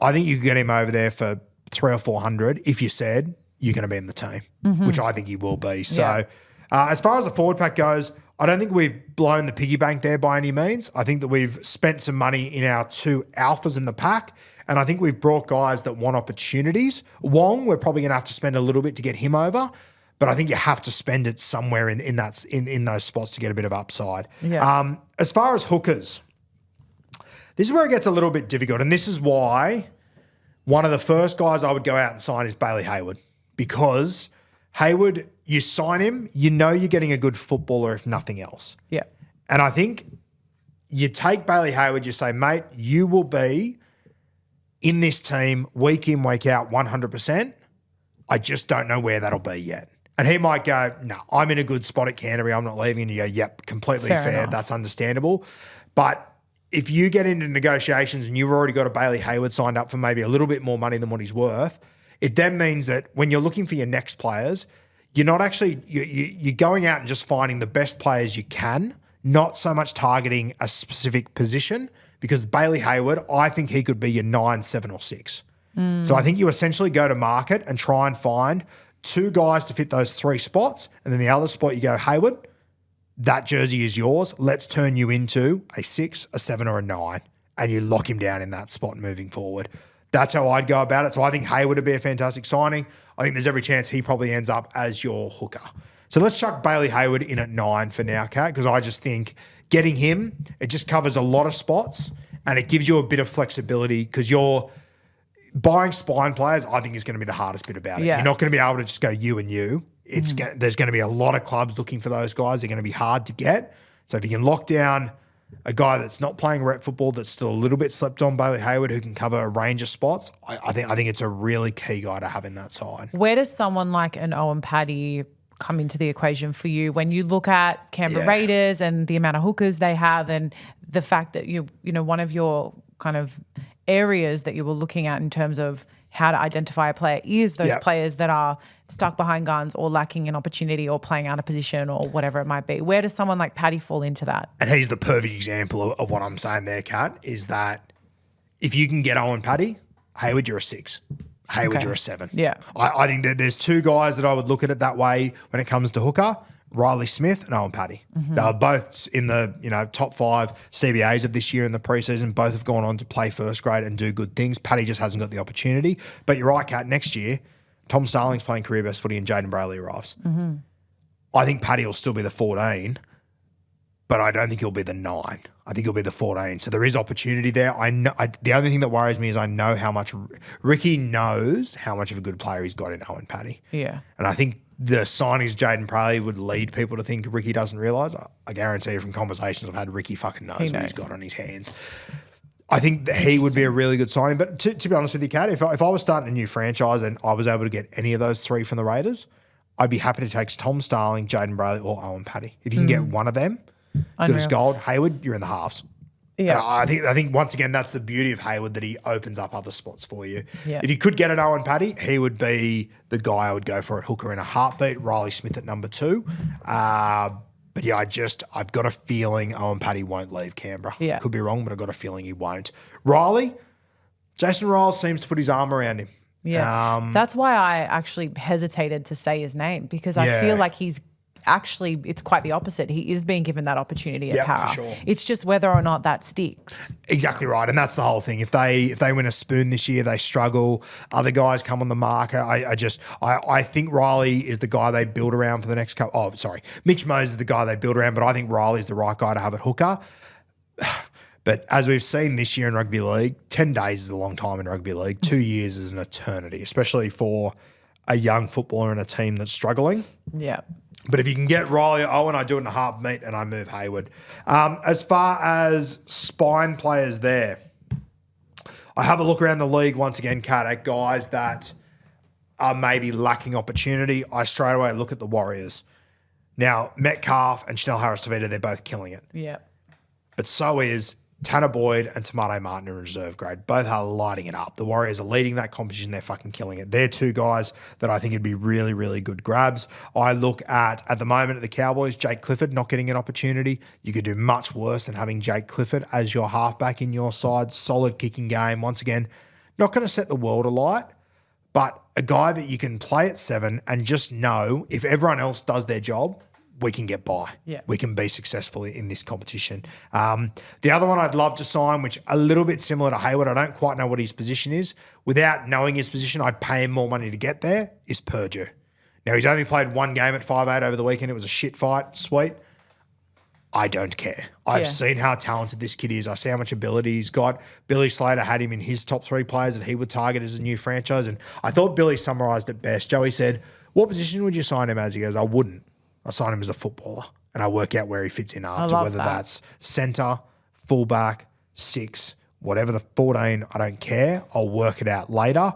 I think you could get him over there for 300 or 400 if you said you're going to be in the team, which I think he will be. So as far as the forward pack goes, I don't think we've blown the piggy bank there by any means. I think that we've spent some money in our 2 alphas in the pack, and I think we've brought guys that want opportunities. Wong, we're probably going to have to spend a little bit to get him over, but I think you have to spend it somewhere in those spots to get a bit of upside. As far as hookers, this is where it gets a little bit difficult, and this is why one of the first guys I would go out and sign is Bailey Hayward, because Hayward, you sign him, you're getting a good footballer if nothing else. And I think you take Bailey Hayward, you say, mate, you will be in this team week in, week out, 100%. I just don't know where that'll be yet. And he might go, no, I'm in a good spot at Canterbury, I'm not leaving. And you go, yep, completely fair. That's understandable. But if you get into negotiations and you've already got a Bailey Hayward signed up for maybe a little bit more money than what he's worth, it then means that when you're looking for your next players, you're not actually, you're going out and just finding the best players you can, not so much targeting a specific position, because Bailey Hayward, I think he could be your 9, 7 or 6. So I think you essentially go to market and try and find 2 guys to fit those 3 spots, and then the other spot you go, Hayward, that jersey is yours. Let's turn you into a 6, a 7 or a 9, and you lock him down in that spot moving forward. That's how I'd go about it. So I think Hayward would be a fantastic signing. I think there's every chance he probably ends up as your hooker. So let's chuck Bailey Hayward in at 9 for now, Kat, because I just think getting him, it just covers a lot of spots and it gives you a bit of flexibility, because you're buying spine players, I think, is going to be the hardest bit about it. You're not going to be able to just go you and you. There's going to be a lot of clubs looking for those guys. They're going to be hard to get. So if you can lock down a guy that's not playing rep football, that's still a little bit slept on, Bailey Hayward, who can cover a range of spots, I think it's a really key guy to have in that side. Where does someone like an Owen Paddy come into the equation for you when you look at Canberra Raiders and the amount of hookers they have, and the fact that one of your kind of areas that you were looking at in terms of how to identify a player is those players that are stuck behind guns or lacking an opportunity or playing out of position or whatever it might be. Where does someone like Paddy fall into that? And he's the perfect example of what I'm saying there, Kat, is that if you can get Owen Paddy, Hayward, you're a 6. Hayward, you're a 7. Yeah. I think that there's 2 guys that I would look at it that way when it comes to hooker. Riley Smith and Owen Paddy. They were both in the top 5 CBAs of this year in the preseason. Both have gone on to play first grade and do good things. Paddy just hasn't got the opportunity. But you're right, Kat, next year, Tom Starling's playing career best footy and Jaden Brayley arrives. I think Paddy will still be the 14, but I don't think he'll be the 9. I think he'll be the 14. So there is opportunity there. The only thing that worries me is I know how much Ricky knows how much of a good player he's got in Owen Paddy. Yeah. And I think the signings Jaden Brayley would lead people to think Ricky doesn't realise. I guarantee you from conversations I've had, Ricky fucking knows what he's got on his hands. I think that he would be a really good signing. But to be honest with you, Kat, if I was starting a new franchise and I was able to get any of those 3 from the Raiders, I'd be happy to take Tom Starling, Jaden Brayley or Owen Paddy. If you can get one of them, good as gold. Hayward, you're in the halves. Yeah, and I think once again that's the beauty of Hayward, that he opens up other spots for you. Yeah. If you could get an Owen Paddy, he would be the guy I would go for at hooker in a heartbeat. Riley Smith at number 2. But yeah, I've got a feeling Owen Paddy won't leave Canberra. Yeah, could be wrong, but I've got a feeling he won't. Riley, Jason Riles seems to put his arm around him. Yeah, that's why I actually hesitated to say his name, because I feel like he's actually, it's quite the opposite. He is being given that opportunity at Para. For sure. It's just whether or not that sticks. Exactly right, and that's the whole thing. If they win a spoon this year, they struggle. Other guys come on the market. I think Riley is the guy they build around for the next couple. Oh, sorry, Mitch Moses is the guy they build around, but I think Riley's the right guy to have at hooker. But as we've seen this year in rugby league, 10 days is a long time in rugby league. 2 years is an eternity, especially for a young footballer in a team that's struggling. Yeah. But if you can get Riley or Owen, I do it in a heartbeat and I move Hayward. As far as spine players there, I have a look around the league once again, Kat, at guys that are maybe lacking opportunity. I straight away look at the Warriors. Now, Metcalf and Chanel Harris-Tavita, they're both killing it. Yeah. But so is Tanner Boyd and Tomato Martin in reserve grade. Both are lighting it up. The Warriors are leading that competition. They're fucking killing it. They're 2 guys that I think would be really, really good grabs. I look at the moment, at the Cowboys, Jake Clifford not getting an opportunity. You could do much worse than having Jake Clifford as your halfback in your side. Solid kicking game. Once again, not going to set the world alight, but a guy that you can play at 7 and just know if everyone else does their job, we can get by. Yeah. We can be successful in this competition. The other one I'd love to sign, which a little bit similar to Hayward, I don't quite know what his position is. Without knowing his position, I'd pay him more money to get there, is Purdue. Now, he's only played 1 game at 5'8" over the weekend. It was a shit fight. Sweet. I don't care. I've seen how talented this kid is. I see how much ability he's got. Billy Slater had him in his top 3 players that he would target as a new franchise. And I thought Billy summarised it best. Joey said, what position would you sign him as? He goes, I wouldn't. I sign him as a footballer and I work out where he fits in after, whether that's centre, fullback, 6, whatever the 14, I don't care. I'll work it out later.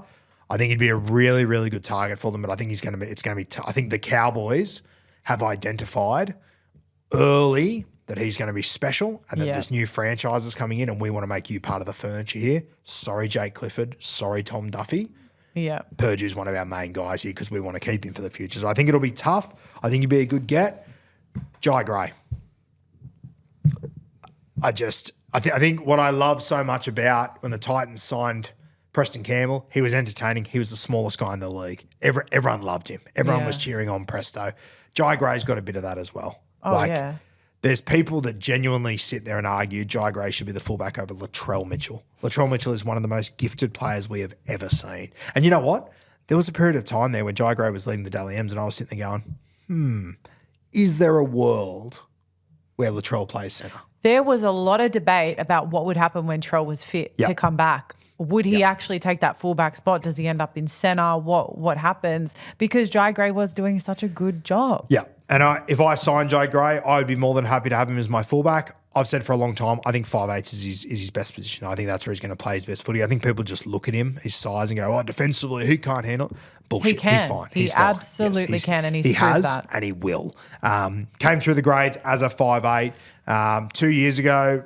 I think he'd be a really, really good target for them, but I think I think the Cowboys have identified early that he's going to be special and that this new franchise is coming in and we want to make you part of the furniture here. Sorry, Jake Clifford. Sorry, Tom Duffy. Yeah. Purdue's one of our main guys here because we want to keep him for the future. So I think it'll be tough. I think he'd be a good get. Jai Gray. I think what I love so much about when the Titans signed Preston Campbell, he was entertaining. He was the smallest guy in the league. Everyone loved him. Everyone was cheering on Presto. Jai Gray's got a bit of that as well. There's people that genuinely sit there and argue Jai Gray should be the fullback over Latrell Mitchell. Latrell Mitchell is one of the most gifted players we have ever seen. And you know what? There was a period of time there when Jai Gray was leading the Dally M's and I was sitting there going, is there a world where Latrell plays centre? There was a lot of debate about what would happen when Trell was fit to come back. Would he actually take that fullback spot? Does he end up in centre? What happens? Because Jai Gray was doing such a good job. Yeah. And if I sign Jai Gray, I would be more than happy to have him as my fullback. I've said for a long time, I think 5'8" is his best position. I think that's where he's going to play his best footy. I think people just look at him, his size, and go, defensively, he can't handle it. Bullshit. He can. He's fine. He absolutely can, and he has that. And he will. Came through the grades as a 5'8". 2 years ago,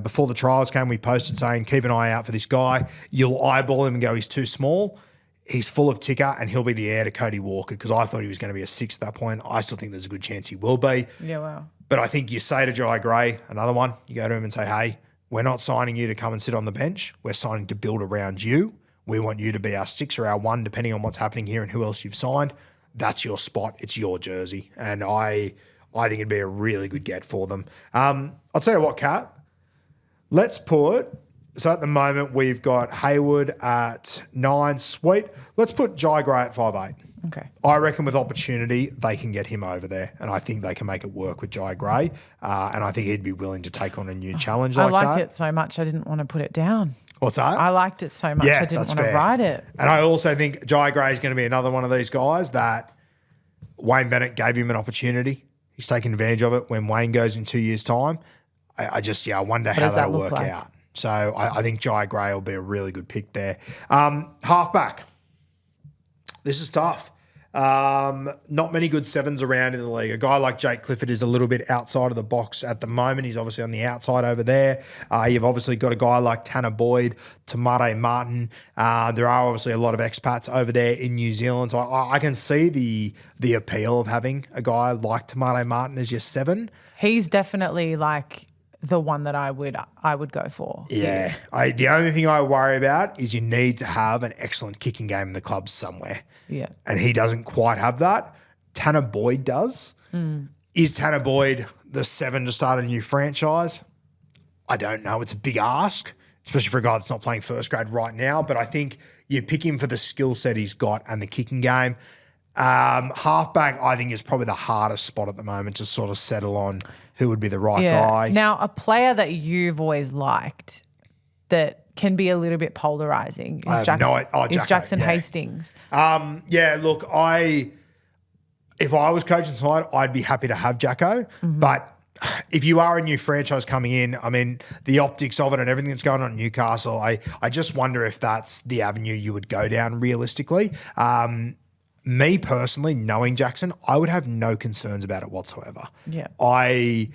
before the trials came, we posted saying, keep an eye out for this guy. You'll eyeball him and go, he's too small. He's full of ticker and he'll be the heir to Cody Walker because I thought he was going to be a 6 at that point. I still think there's a good chance he will be. Yeah, wow. But I think you say to Jai Gray, another one, you go to him and say, hey, we're not signing you to come and sit on the bench. We're signing to build around you. We want you to be our 6 or our 1, depending on what's happening here and who else you've signed. that's your spot. It's your jersey. And I think it'd be a really good get for them. I'll tell you what, Kat. Let's put, so at the moment we've got Hayward at 9. Sweet. Let's put Jai Gray at 5'8". Okay. I reckon with opportunity, they can get him over there. And I think they can make it work with Jai Gray. And I think he'd be willing to take on a new challenge like that. I like it so much I didn't want to put it down. What's that? I liked it so much I didn't want to write it. And I also think Jai Gray is going to be another one of these guys that Wayne Bennett gave him an opportunity. He's taking advantage of it. When Wayne goes in 2 years' time, I wonder how that'll work out. So I think Jai Gray will be a really good pick there. Halfback. This is tough. Not many good sevens around in the league. A guy like Jake Clifford is a little bit outside of the box at the moment. He's obviously on the outside over there. You've obviously got a guy like Tanner Boyd, Tamare Martin. There are obviously a lot of expats over there in New Zealand. So I can see the appeal of having a guy like Tamare Martin as your 7. He's definitely like the one that I would go for. Yeah. The only thing I worry about is you need to have an excellent kicking game in the club somewhere. Yeah. And he doesn't quite have that. Tanner Boyd does. Is Tanner Boyd the 7 to start a new franchise? I don't know. It's a big ask, especially for a guy that's not playing first grade right now. But I think you pick him for the skill set he's got and the kicking game. Halfback, I think, is probably the hardest spot at the moment to sort of settle on who would be the right guy. Now, a player that you've always liked that can be a little bit polarizing is Jackson Hastings. Look, if I was coaching side, I'd be happy to have Jacko. But if you are a new franchise coming in, I mean, the optics of it and everything that's going on in Newcastle, I just wonder if that's the avenue you would go down realistically. Me personally, knowing Jackson, I would have no concerns about it whatsoever. Yeah. I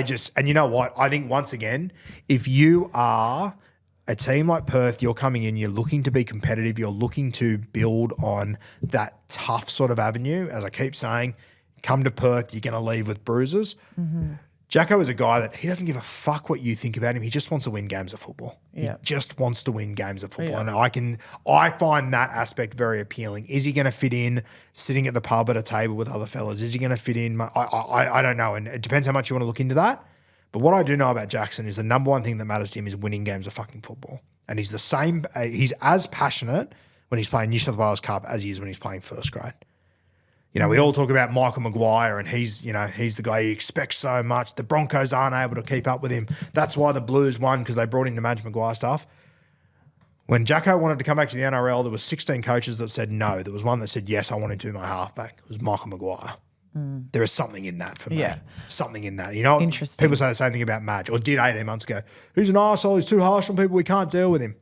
just, and you know what? I think once again, if you are a team like Perth, you're coming in, you're looking to be competitive, you're looking to build on that tough sort of avenue. As I keep saying, come to Perth, you're going to leave with bruises. Jacko is a guy that he doesn't give a fuck what you think about him. He just wants to win games of football. Yeah. He just wants to win games of football. And I find that aspect very appealing. Is he going to fit in sitting at the pub at a table with other fellas? Is he going to fit in? I don't know. And it depends how much you want to look into that. But what I do know about Jackson is the number one thing that matters to him is winning games of fucking football. And he's the same. He's as passionate when he's playing New South Wales Cup as he is when he's playing first grade. You know, we all talk about Michael Maguire and he's the guy you expect so much. The Broncos aren't able to keep up with him. That's why the Blues won, because they brought in the Madge Maguire stuff. When Jacko wanted to come back to the NRL, there was 16 coaches that said no. There was one that said, yes, I want him to be my halfback. It was Michael Maguire. There is something in that for me. Yeah. Something in that. You know, interesting. People say the same thing about Madge, or did 18 months ago. Who's an arsehole? He's too harsh on people. We can't deal with him.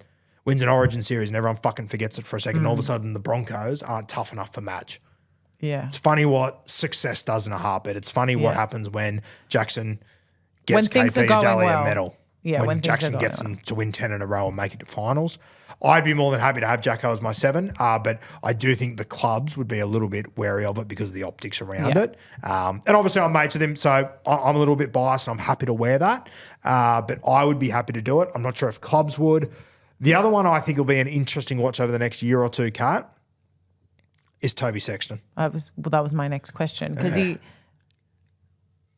Wins an Origin series and everyone fucking forgets it for a second. All of a sudden, the Broncos aren't tough enough for Madge. Yeah. It's funny what success does in a heartbeat. It's funny what happens when Jackson gets KP and Daly a medal. Yeah, when Jackson gets them to win 10 in a row and make it to finals. I'd be more than happy to have Jacko as my 7, but I do think the clubs would be a little bit wary of it because of the optics around it. And obviously I'm mates with him, so I'm a little bit biased and I'm happy to wear that. But I would be happy to do it. I'm not sure if clubs would. The other one I think will be an interesting watch over the next year or two, Kat, is Toby Sexton. That was my next question, because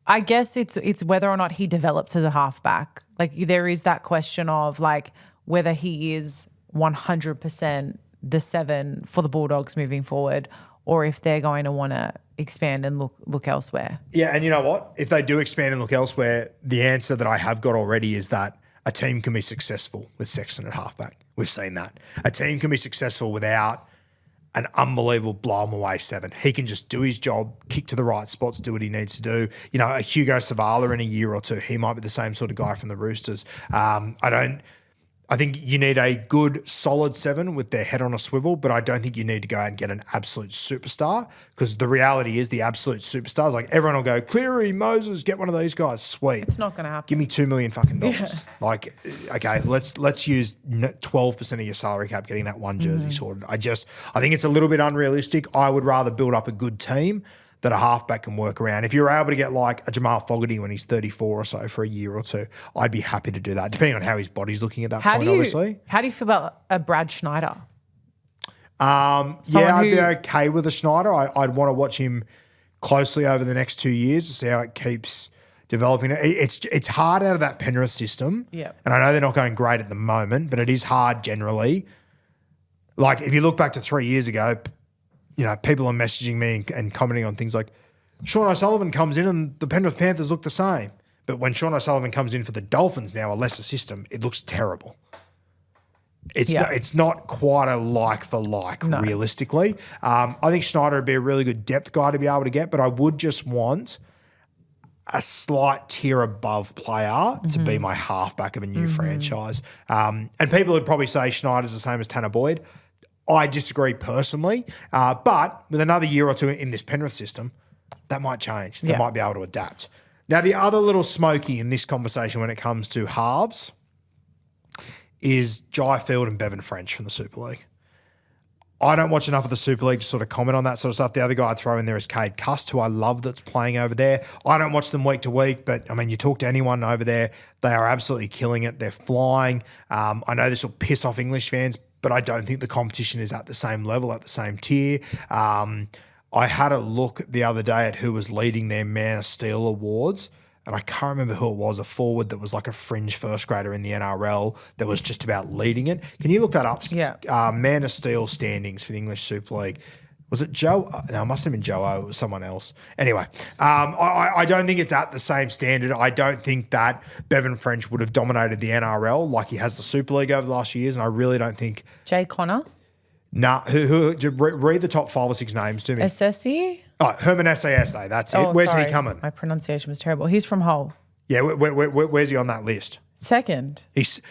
I guess it's whether or not he develops as a halfback. Like, there is that question of like whether he is 100% the 7 for the Bulldogs moving forward, or if they're going to want to expand and look elsewhere. Yeah, and you know what? If they do expand and look elsewhere, the answer that I have got already is that a team can be successful with Sexton at halfback. We've seen that. A team can be successful without an unbelievable blow-em-away 7. He can just do his job, kick to the right spots, do what he needs to do. You know, a Hugo Savala in a year or two, he might be the same sort of guy from the Roosters. I think you need a good, solid 7 with their head on a swivel, but I don't think you need to go out and get an absolute superstar, because the reality is the absolute superstars, like everyone will go, Cleary, Moses, get one of these guys. Sweet. It's not going to happen. Give me $2 million fucking dollars. Yeah. Like, okay, let's use 12% of your salary cap getting that one jersey sorted. I think it's a little bit unrealistic. I would rather build up a good team that a halfback can work around. If you're able to get like a Jamal Fogarty when he's 34 or so for a year or two, I'd be happy to do that, depending on how his body's looking at that point, obviously. How do you feel about a Brad Schneider? Someone I'd be who- okay with a Schneider. I'd want to watch him closely over the next 2 years to see how it keeps developing. It's hard out of that Penrith system. Yeah. And I know they're not going great at the moment, but it is hard generally. Like if you look back to 3 years ago, people are messaging me and commenting on things like Sean O'Sullivan comes in and the Penrith Panthers look the same. But when Sean O'Sullivan comes in for the Dolphins now, a lesser system, it looks terrible. It's not quite a like for like, realistically. I think Schneider would be a really good depth guy to be able to get, but I would just want a slight tier above player to be my halfback of a new franchise. And people would probably say Schneider's the same as Tanner Boyd. I disagree personally, but with another year or two in this Penrith system, that might change. They might be able to adapt. Now, the other little smoky in this conversation when it comes to halves is Jai Field and Bevan French from the Super League. I don't watch enough of the Super League to sort of comment on that sort of stuff. The other guy I'd throw in there is Cade Cust, who I love that's playing over there. I don't watch them week to week, but, I mean, you talk to anyone over there, they are absolutely killing it. They're flying. I know this will piss off English fans, but I don't think the competition is at the same level, at the same tier. I had a look the other day at who was leading their Man of Steel awards, and I can't remember who it was, a forward that was like a fringe first grader in the NRL that was just about leading it. Can you look that up? Yeah. Man of Steel standings for the English Super League. Was it Joe? No, it must have been Joe. It was someone else. Anyway, I don't think it's at the same standard. I don't think that Bevan French would have dominated the NRL like he has the Super League over the last few years, and I really don't think... Jay Connor. Nah, read the top 5 or 6 names to me. SSE? Oh, Herman Sasa, that's it. Where's he coming? My pronunciation was terrible. He's from Hull. Yeah, where's he on that list? Second.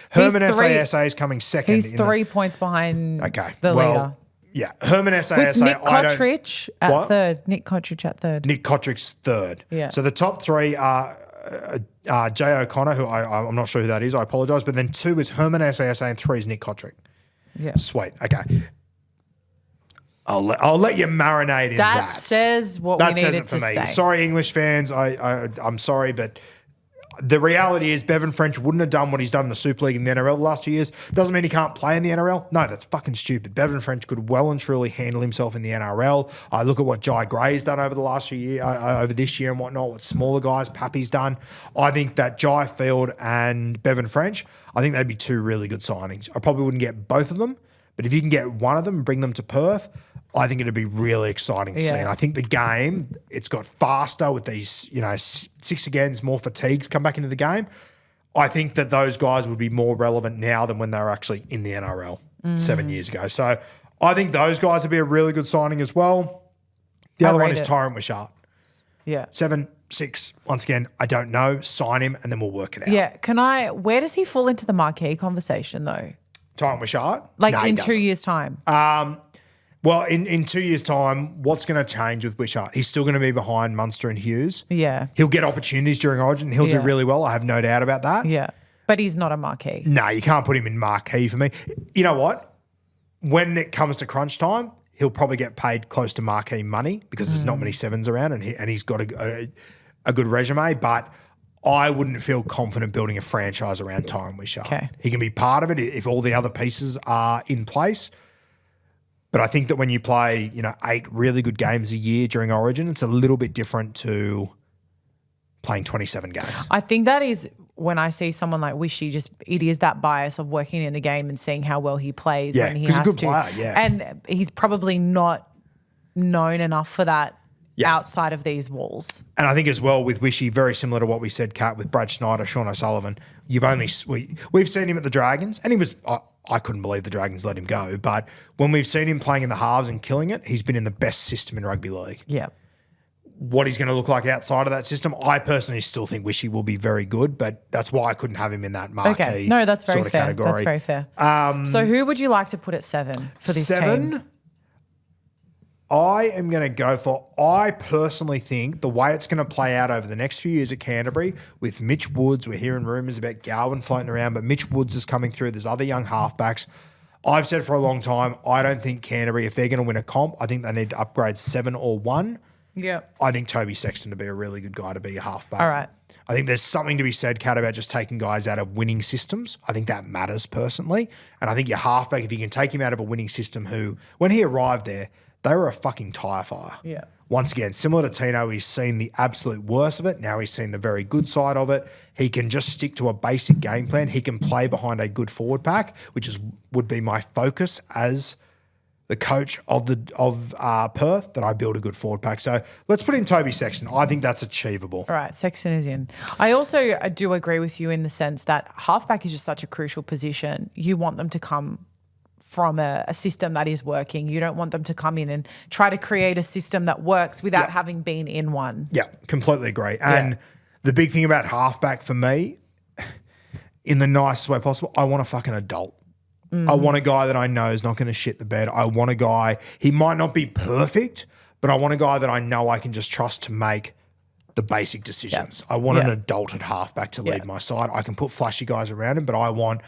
Herman Sasa is coming second. He's 3 points behind the leader. Yeah, Herman Sasa. With Nick Kotrich at third. Nick Kotrich at third. Nick Kotrich's third. Yeah. So the top 3 are Jay O'Connor, who I'm not sure who that is. I apologise. But then 2 is Herman Sasa and 3 is Nick Kotrich. Yeah. Sweet. Okay. I'll let you marinate in that. That says what we needed to say. Sorry, English fans. I'm sorry, but the reality is Bevan French wouldn't have done what he's done in the Super League in the NRL the last 2 years. Doesn't mean he can't play in the NRL. No, that's fucking stupid. Bevan French could well and truly handle himself in the NRL. I look at what Jai Gray's done over the last few years, over this year and whatnot, what smaller guys, Pappy's done. I think that Jai Field and Bevan French, I think they'd be 2 really good signings. I probably wouldn't get both of them, but if you can get one of them and bring them to Perth, I think it'd be really exciting to see. And I think the game, it's got faster with these, 6 agains, more fatigues come back into the game. I think that those guys would be more relevant now than when they were actually in the NRL 7 years ago. So I think those guys would be a really good signing as well. The other one is Tyrant Wishart. Yeah. 7, 6, once again, I don't know. Sign him and then we'll work it out. Yeah. Where does he fall into the marquee conversation though? Tyrant Wishart? Like in 2 years' time? Well, in 2 years' time, what's going to change with Wishart? He's still going to be behind Munster and Hughes. Yeah. He'll get opportunities during Origin. He'll do really well. I have no doubt about that. Yeah. But he's not a marquee. No, you can't put him in marquee for me. You know what? When it comes to crunch time, he'll probably get paid close to marquee money because there's not many 7s around and he's got a good resume. But I wouldn't feel confident building a franchise around Tyrant Wishart. Okay. He can be part of it if all the other pieces are in place. But I think that when you play, 8 really good games a year during Origin, it's a little bit different to playing 27 games. I think that is when I see someone like Wishy, it is that bias of working in the game and seeing how well he plays when he has to. He's a good player, yeah. And he's probably not known enough for that outside of these walls. And I think as well with Wishy, very similar to what we said, Kat, with Brad Schneider, Sean O'Sullivan, we've seen him at the Dragons, and he was I couldn't believe the Dragons let him go. But when we've seen him playing in the halves and killing it, he's been in the best system in rugby league. Yeah. What he's going to look like outside of that system, I personally still think Wishy will be very good, but that's why I couldn't have him in that marquee Okay. No, that's very sort of fair. category. That's very fair. So who would you like to put at 7 for this 7? team? I am going to go for, I personally think the way it's going to play out over the next few years at Canterbury with Mitch Woods, we're hearing rumours about Galvin floating around, but Mitch Woods is coming through. There's other young halfbacks. I've said for a long time, I don't think Canterbury, if they're going to win a comp, I think they need to upgrade 7 or 1 Yeah. I think Toby Sexton to be a really good guy to be a halfback. All right. I think there's something to be said, Kat, about just taking guys out of winning systems. I think that matters personally. And I think your halfback, if you can take him out of a winning system who, when he arrived there, they were a fucking tyre fire. Yeah. Once again, similar to Tino, he's seen the absolute worst of it. Now he's seen the very good side of it. He can just stick to a basic game plan. He can play behind a good forward pack, which would be my focus as the coach of Perth, that I build a good forward pack. So let's put in Toby Sexton. I think that's achievable. All right, Sexton is in. I also do agree with you in the sense that halfback is just such a crucial position. You want them to come from a system that is working. You don't want them to come in and try to create a system that works without having been in one. Yeah, completely agree. And the big thing about halfback for me, in the nicest way possible, I want a fucking adult. I want a guy that I know is not going to shit the bed. I want a guy, he might not be perfect, but I want a guy that I know I can just trust to make the basic decisions. I want an adult at halfback to lead my side. I can put flashy guys around him, but I want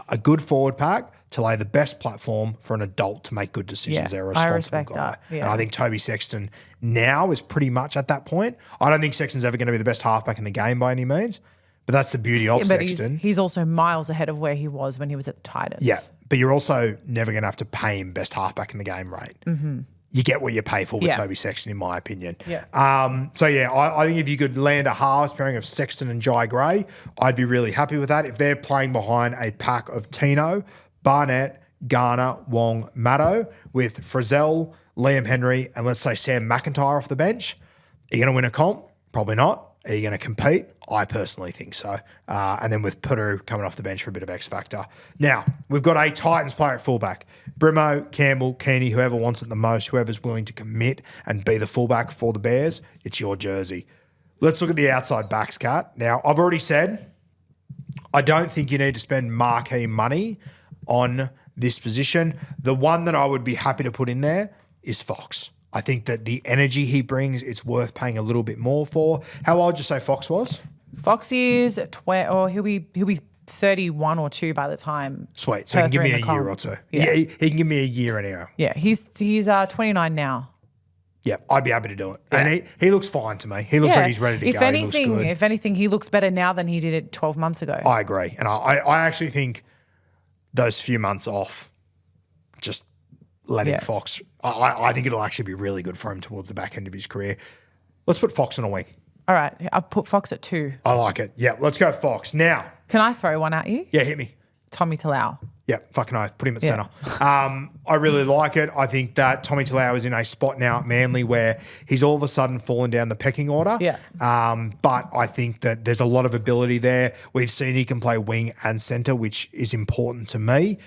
a good forward pack to lay the best platform for an adult to make good decisions. They're a responsible guy. That. Yeah. And I think Toby Sexton now is pretty much at that point. I don't think Sexton's ever going to be the best halfback in the game by any means. But that's the beauty of Sexton. He's also miles ahead of where he was when he was at the Titans. Yeah, but you're also never going to have to pay him best halfback in the game rate. Mm-hmm. You get what you pay for with Toby Sexton, in my opinion. Yeah. I think if you could land a halves pairing of Sexton and Jai Gray, I'd be really happy with that. If they're playing behind a pack of Tino, Barnett, Garner, Wong, Maddo, with Frizzell, Liam Henry, and let's say Sam McIntyre off the bench, are you going to win a comp? Probably not. Are you going to compete? I personally think so. And then with Puru coming off the bench for a bit of X factor. Now, we've got a Titans player at fullback. Brimo, Campbell, Keeney, whoever wants it the most, whoever's willing to commit and be the fullback for the Bears, it's your jersey. Let's look at the outside backs, Kat. Now, I've already said I don't think you need to spend marquee money on this position. The one that I would be happy to put in there is Fox. I think that the energy he brings, it's worth paying a little bit more for. How old did you say Fox was? Fox is he'll be 31 or 2 by the time. Sweet. So he can give me a year or two. Yeah, he can give me a year anyhow. Yeah, he's 29 now. Yeah, I'd be happy to do it. Yeah. And he looks fine to me. He looks like he's ready to go. If anything, he looks better now than he did it 12 months ago. I agree. And I actually think those few months off, just letting Fox, I think it'll actually be really good for him towards the back end of his career. Let's put Fox on a wing. All right. I've put Fox at 2. I like it. Yeah, let's go Fox. Now. Can I throw one at you? Yeah, hit me. Tommy Talau. Yeah, fucking oath. Put him at centre. I really like it. I think that Tommy Talau is in a spot now at Manly where he's all of a sudden fallen down the pecking order. Yeah. But I think that there's a lot of ability there. We've seen he can play wing and centre, which is important to me.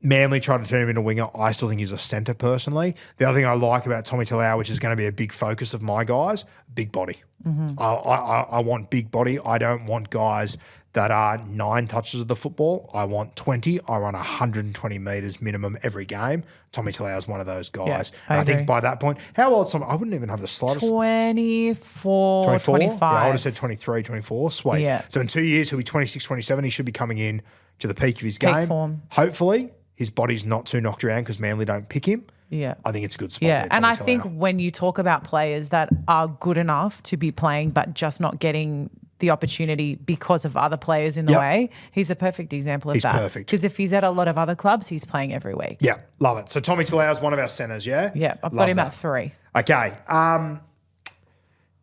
Manly tried to turn him into a winger. I still think he's a centre personally. The other thing I like about Tommy Talau, which is going to be a big focus of my guys, big body. Mm-hmm. I want big body. I don't want guys that are 9 touches of the football. I want 20. I run 120 metres minimum every game. Tommy Talau is one of those guys. Yeah, I think by that point, how old is Tommy? I wouldn't even have the slightest. 24, 25. Yeah, I would have said 23, 24. Sweet. Yeah. So in 2 years, he'll be 26, 27. He should be coming in to the peak of his game. Form. Hopefully, his body's not too knocked around because Manly don't pick him. Yeah. I think it's a good spot. Yeah. There, and I Talau. think when you talk about players that are good enough to be playing but just not getting the opportunity because of other players in the way, he's a perfect example of that. He's perfect. Because if he's at a lot of other clubs, he's playing every week. Yeah, love it. So Tommy Talau is one of our centres, yeah? Yeah, I've got him at 3. Okay. Now,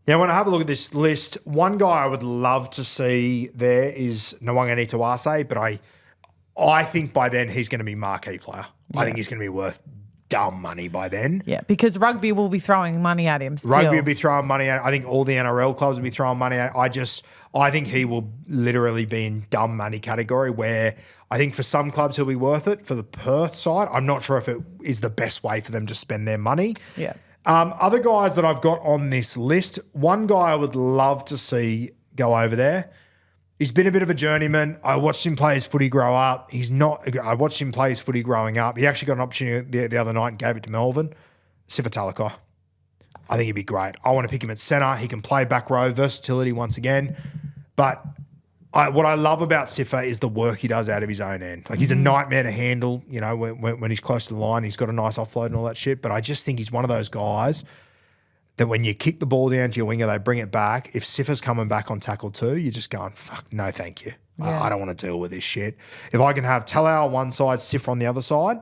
when I have a look at this list, one guy I would love to see there is Nwanga Nitawase, but I think by then he's going to be marquee player. I think he's going to be worth dumb money by then. Yeah, because rugby will be throwing money at him still. Rugby will be throwing money at him. I think all the NRL clubs will be throwing money at him. I think he will literally be in dumb money category where I think for some clubs he'll be worth it. For the Perth side, I'm not sure if it is the best way for them to spend their money. Yeah. Other guys that I've got on this list, one guy I would love to see go over there. He's been a bit of a journeyman. I watched him play his footy grow up. I watched him play his footy growing up. He actually got an opportunity the other night and gave it to Melbourne. Sifa Talakai. I think he'd be great. I want to pick him at centre. He can play back row, versatility once again. But what I love about Sifa is the work he does out of his own end. Like he's a nightmare to handle, you know, when he's close to the line. He's got a nice offload and all that shit. But I just think he's one of those guys that when you kick the ball down to your winger, they bring it back. If Sifa's coming back on tackle too, you're just going, fuck, no thank you. Yeah. I don't want to deal with this shit. If I can have Talau on one side, Sifa on the other side,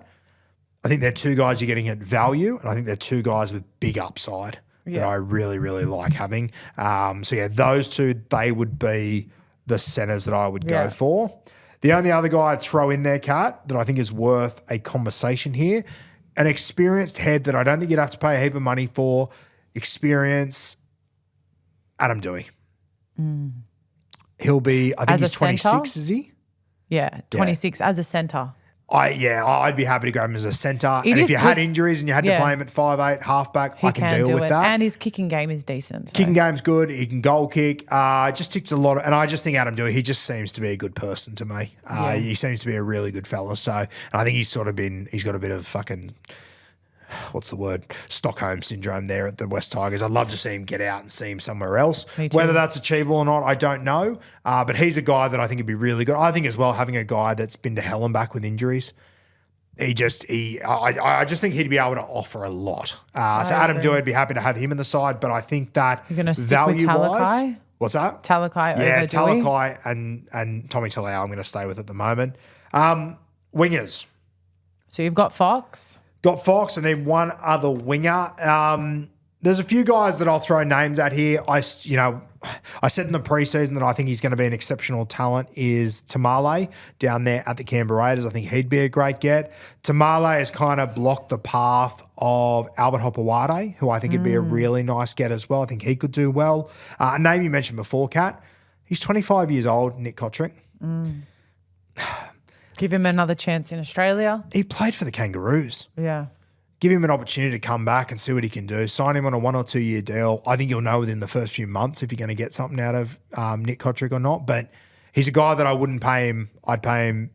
I think they're two guys you're getting at value, and I think they're two guys with big upside that I really, really like having. Those two, they would be the centers that I would go for. The only other guy I'd throw in there, Kat, that I think is worth a conversation here, an experienced head that I don't think you'd have to pay a heap of money for, experience, Adam Dewey. He'll be, I think As he's a 26, centre? is he? Yeah, 26 as a centre. I'd be happy to grab him as a centre. It And if is you had good. injuries and you had to play him at 5'8", halfback, He I can deal with it. that. And his kicking game is decent. So. Kicking game's good. He can goal kick. Just ticks a lot. And I just think Adam Dewey, he just seems to be a good person to me. He seems to be a really good fella. So, and I think he's got a bit of fucking, what's the word? Stockholm syndrome there at the West Tigers. I'd love to see him get out and see him somewhere else. Me too. Whether that's achievable or not, I don't know. But he's a guy that I think would be really good. I think as well, having a guy that's been to hell and back with injuries, I just think he'd be able to offer a lot. So Adam Dewey, I'd be happy to have him in the side, but I think that You're going to stick with value-wise, Talakai? what's that? Talakai over Dewey? Talakai and Tommy Talau I'm going to stay with at the moment. Wingers. So you've got Fox. Got Fox and then one other winger. There's a few guys that I'll throw names at here. I said in the preseason that I think he's going to be an exceptional talent is Tamale down there at the Canberra Raiders. I think he'd be a great get. Tamale has kind of blocked the path of Albert Hopewade, who I think would be a really nice get as well. I think he could do well. A name you mentioned before, Kat. He's 25 years old, Nick Kotrick. Give him another chance in Australia. He played for the Kangaroos. Yeah. Give him an opportunity to come back and see what he can do. Sign him on a 1 or 2 year deal. I think you'll know within the first few months if you're going to get something out of Nick Kotrick or not. But he's a guy that I wouldn't pay him. I'd pay him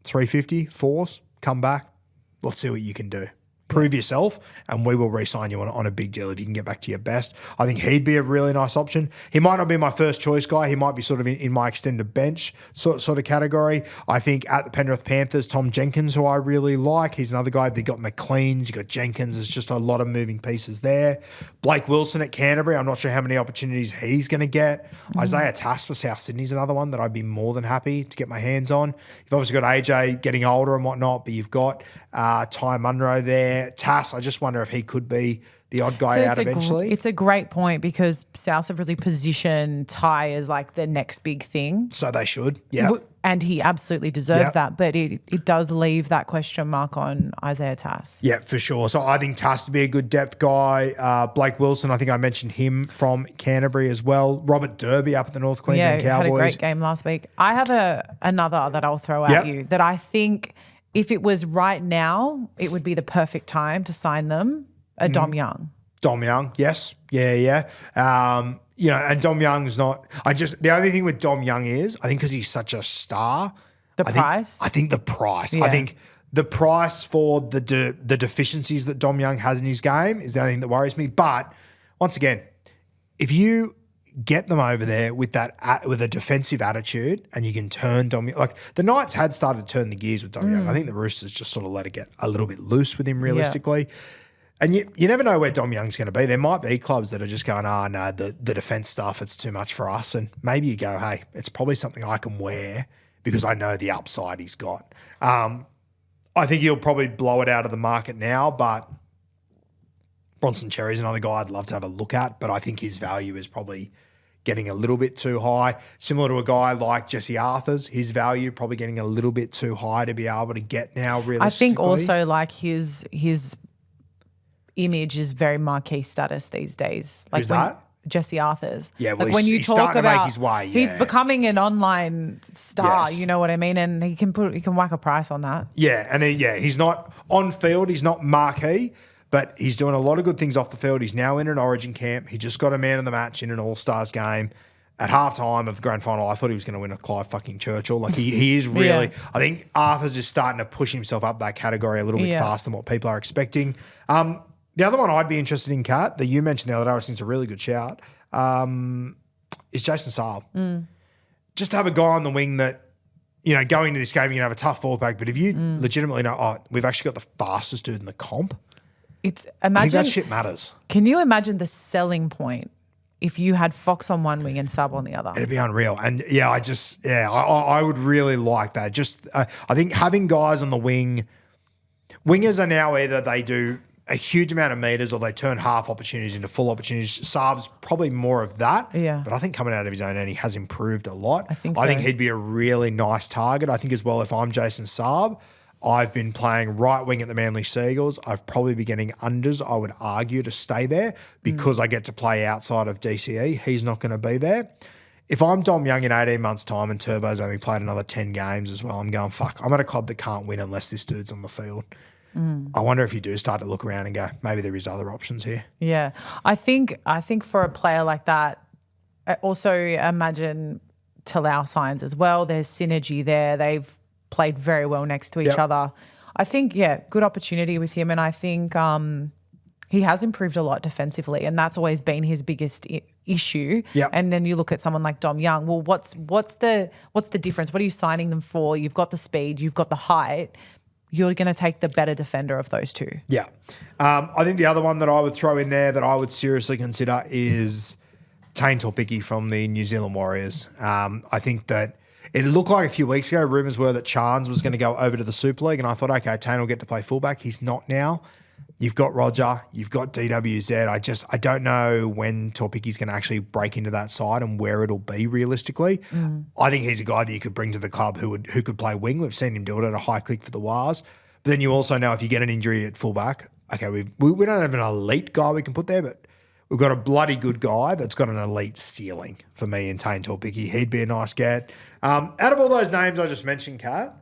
$350, $4s, come back. Let's see what you can do. Prove yourself, and we will re-sign you on a big deal if you can get back to your best. I think he'd be a really nice option. He might not be my first choice guy. He might be sort of in my extended bench sort of category. I think at the Penrith Panthers, Tom Jenkins, who I really like. He's another guy. They got McLean's, you got Jenkins. There's just a lot of moving pieces there. Blake Wilson at Canterbury. I'm not sure how many opportunities he's going to get. Isaiah Tass for South Sydney's another one that I'd be more than happy to get my hands on. You've obviously got AJ getting older and whatnot, but you've got Ty Munro there. Tass, I just wonder if he could be the odd guy out eventually. It's a great point because South have really positioned Ty as like the next big thing. So they should, yeah. And he absolutely deserves that, but it does leave that question mark on Isaiah Tass. Yeah, for sure. So I think Tass to be a good depth guy. Blake Wilson, I think I mentioned him from Canterbury as well. Robert Derby up at the North Queensland Cowboys. Had a great game last week. I have another that I'll throw at you that I think if it was right now, it would be the perfect time to sign them. Dom Young. Dom Young, yes. Yeah. And Dom Young's not – the only thing with Dom Young is I think because he's such a star. Price? I think the price. Yeah. I think the price for the deficiencies that Dom Young has in his game is the only thing that worries me. But once again, if you get them over there with a defensive attitude and you can turn Dom – like the Knights had started to turn the gears with Dom Young. I think the Roosters just sort of let it get a little bit loose with him realistically. Yeah. And you never know where Dom Young's going to be. There might be clubs that are just going, no, the defence stuff, it's too much for us. And maybe you go, hey, it's probably something I can wear because I know the upside he's got. I think he'll probably blow it out of the market now, but Bronson Cherry's another guy I'd love to have a look at, but I think his value is probably getting a little bit too high. Similar to a guy like Jesse Arthur's, his value probably getting a little bit too high to be able to get now realistically. I think also like his image is very marquee status these days. Like Who's that? Jesse Arthur's. Yeah, well, like when you he's talk starting about to make his way. Yeah. He's becoming an online star. Yes. You know what I mean? And he can whack a price on that. Yeah, and he's not on field. He's not marquee, but he's doing a lot of good things off the field. He's now in an Origin camp. He just got a man of the match in an All-Stars game. At halftime of the grand final, I thought he was going to win a Clive fucking Churchill. Like he is really. Yeah. I think Arthur's is starting to push himself up that category a little bit faster than what people are expecting. The other one I'd be interested in, Kat, that you mentioned the other day, I think it's a really good shout, is Jason Saab. Just to have a guy on the wing that, going into this game, you're going to have a tough four pack, but if you legitimately know, we've actually got the fastest dude in the comp, It's I think imagine. that shit matters. Can you imagine the selling point if you had Fox on one wing and Sub on the other? It'd be unreal. And I would really like that. Just, I think having guys on the wing, wingers are now either they do a huge amount of meters or they turn half opportunities into full opportunities. Saab's probably more of that. Yeah. But I think coming out of his own end, he has improved a lot. I think I think so. he'd be a really nice target. I think as well, if I'm Jason Saab, I've been playing right wing at the Manly Seagulls. I've probably been getting unders, I would argue, to stay there because I get to play outside of DCE. He's not going to be there. If I'm Dom Young in 18 months' time and Turbo's only played another 10 games as well, I'm going, fuck, I'm at a club that can't win unless this dude's on the field. I wonder if you do start to look around and go, maybe there is other options here. Yeah. I think for a player like that, I also imagine Talau signs as well. There's synergy there. They've played very well next to each other. I think, good opportunity with him. And I think he has improved a lot defensively, and that's always been his biggest issue. Yep. And then you look at someone like Dom Young. Well, what's the difference? What are you signing them for? You've got the speed, you've got the height. You're going to take the better defender of those two. Yeah. I think the other one that I would throw in there that I would seriously consider is Tane Torpicki from the New Zealand Warriors. I think that it looked like a few weeks ago, rumours were that Chance was going to go over to the Super League, and I thought, okay, Tane will get to play fullback. He's not now. You've got Roger, you've got DWZ. I don't know when Torpicki's going to actually break into that side and where it'll be realistically. I think he's a guy that you could bring to the club who could play wing. We've seen him do it at a high click for the Wars. But then you also know if you get an injury at fullback, okay, we don't have an elite guy we can put there, but we've got a bloody good guy that's got an elite ceiling for me in Tane Torpicki. He'd be a nice get. Out of all those names I just mentioned, Kat,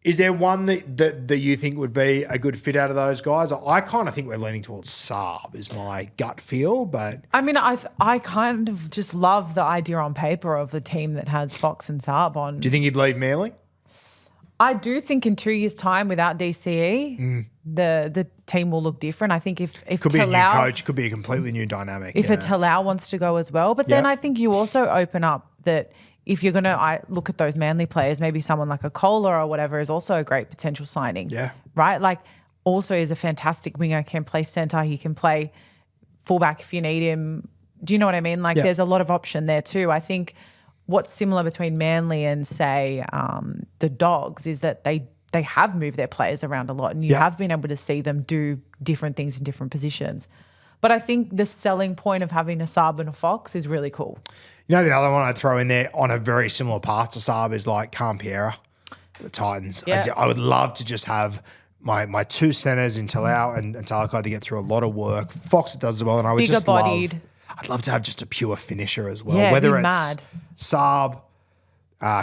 is there one that you think would be a good fit out of those guys? I kind of think we're leaning towards Saab is my gut feel, but... I mean, I kind of just love the idea on paper of a team that has Fox and Saab on. Do you think he'd leave Manly? I do think in 2 years' time without DCE, the team will look different. I think if Could be a new Talau, coach, could be a completely new dynamic. if a Talau wants to go as well. But then Yep. I think you also open up that if you're going to look at those Manly players, maybe someone like a Kohler or whatever is also a great potential signing. Yeah. Right? Like also is a fantastic winger, can play centre, he can play fullback if you need him. Do you know what I mean? Like Yeah. there's a lot of option there too. I think what's similar between Manly and say the Dogs is that they have moved their players around a lot and you Yeah. have been able to see them do different things in different positions. But I think the selling point of having a Saab and a Fox is really cool. You know, the other one I'd throw in there on a very similar path to Saab is like Campiera, the Titans. Yeah. I would love to just have my two centres in Talau and Talakai to get through a lot of work. Fox does as well, and I would Bigger just bodied. I'd love to have just a pure finisher as well. Yeah, Whether be it's mad. Saab,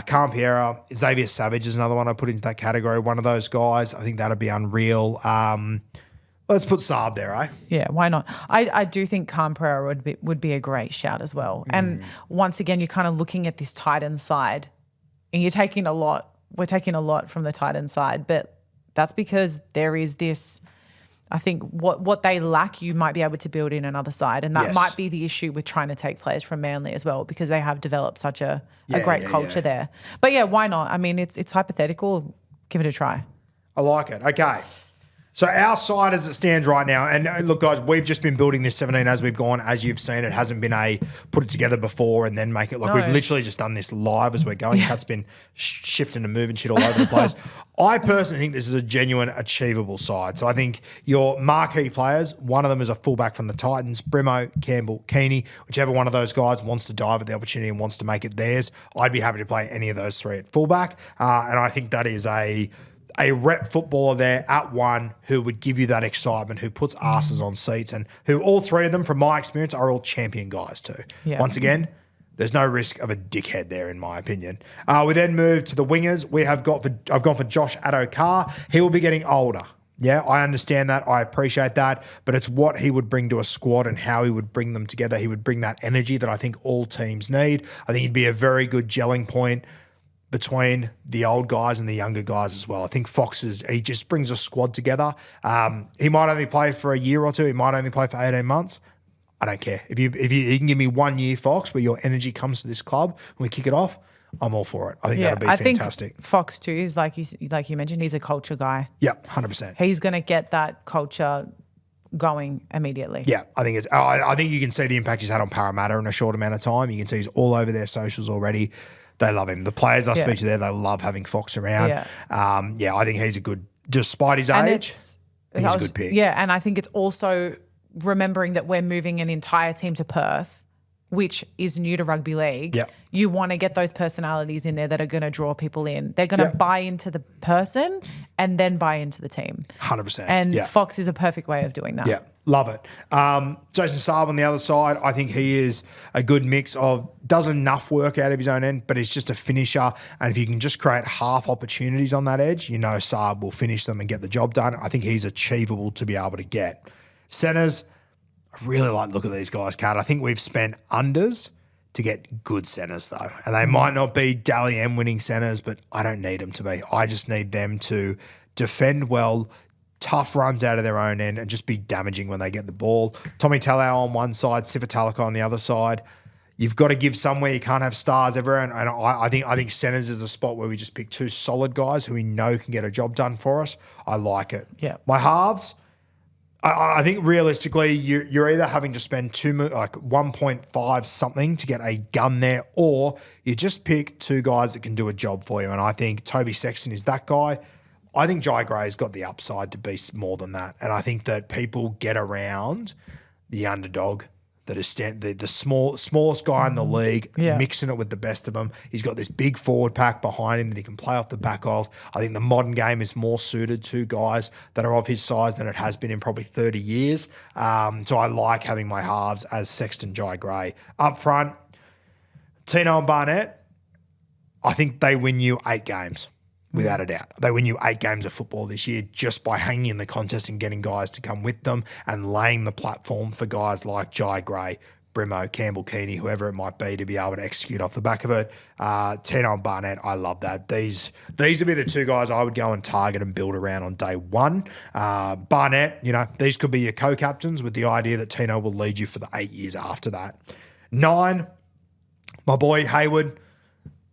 Campiera, Xavier Savage is another one I put into that category. One of those guys, I think that'd be unreal. Let's put Saab there, eh? Yeah, why not? I do think Camprera would be a great shout as well. And once again, you're kind of looking at this Titans side and you're taking a lot. We're taking a lot from the Titans side, but that's because there is this, I think what they lack, you might be able to build in another side. And that Yes. might be the issue with trying to take players from Manly as well, because they have developed such a great culture there. But yeah, why not? I mean, it's hypothetical. Give it a try. I like it. Okay. So our side as it stands right now, and look, guys, we've just been building this 17 as we've gone. As you've seen, it hasn't been a put it together before and then make it. Like No. we've literally just done this live as we're going. Kat's been shifting and moving shit all over the place. I personally think this is a genuine achievable side. So I think your marquee players, one of them is a fullback from the Titans, Brimo, Campbell, Keeney, whichever one of those guys wants to dive at the opportunity and wants to make it theirs. I'd be happy to play any of those three at fullback. And I think that is a rep footballer there at one who would give you that excitement, who puts asses on seats, and who all three of them, from my experience, are all champion guys too. Yeah. Once again, there's no risk of a dickhead there, in my opinion. We then move to the wingers. I've gone for Josh Addo-Carr. He will be getting older. Yeah, I understand that. I appreciate that. But it's what he would bring to a squad and how he would bring them together. He would bring that energy that I think all teams need. I think he'd be a very good gelling point between the old guys and the younger guys as well. I think he just brings a squad together. He might only play for a year or two. He might only play for 18 months. I don't care. If you can give me 1 year, Fox, where your energy comes to this club and we kick it off, I'm all for it. I think that'll be I fantastic. think Fox too is like you mentioned, he's a culture guy. Yeah, 100%. He's going to get that culture going immediately. Yeah, I think you can see the impact he's had on Parramatta in a short amount of time. You can see he's all over their socials already. They love him. The players I speak to there, they love having Fox around. I think he's a good, despite his age, he's a good pick. Yeah, and I think it's also remembering that we're moving an entire team to Perth, which is new to rugby league. Yep. You want to get those personalities in there that are going to draw people in. They're going to buy into the person and then buy into the team. 100%. And Fox is a perfect way of doing that. Yeah, love it. Jason Saab on the other side, I think he is a good mix of, does enough work out of his own end, but he's just a finisher. And if you can just create half opportunities on that edge, you know Saab will finish them and get the job done. I think he's achievable to be able to get. Centers, I really like the look at these guys, Kat. I think we've spent unders to get good centers, though. And they might not be Dally M winning centers, but I don't need them to be. I just need them to defend well, tough runs out of their own end, and just be damaging when they get the ball. Tommy Talau on one side, Sifatalika on the other side. You've got to give somewhere. You can't have stars everywhere. And I think centers is a spot where we just pick two solid guys who we know can get a job done for us. I like it. Yeah. My halves, I think realistically, you're either having to spend 1.5 something to get a gun there, or you just pick two guys that can do a job for you. And I think Toby Sexton is that guy. I think Jai Gray's got the upside to be more than that. And I think that people get around the underdog that is the smallest guy in the league, mixing it with the best of them. He's got this big forward pack behind him that he can play off the back of. I think the modern game is more suited to guys that are of his size than it has been in probably 30 years. So I like having my halves as Sexton, Jai Gray. Up front, Tino and Barnett, I think they win you 8 games. Without a doubt. They win you 8 games of football this year just by hanging in the contest and getting guys to come with them and laying the platform for guys like Jai Gray, Brimo, Campbell Keeney, whoever it might be, to be able to execute off the back of it. Tino and Barnett, I love that. These would be the two guys I would go and target and build around on day one. Barnett, these could be your co-captains with the idea that Tino will lead you for the 8 years after that. 9, my boy Hayward,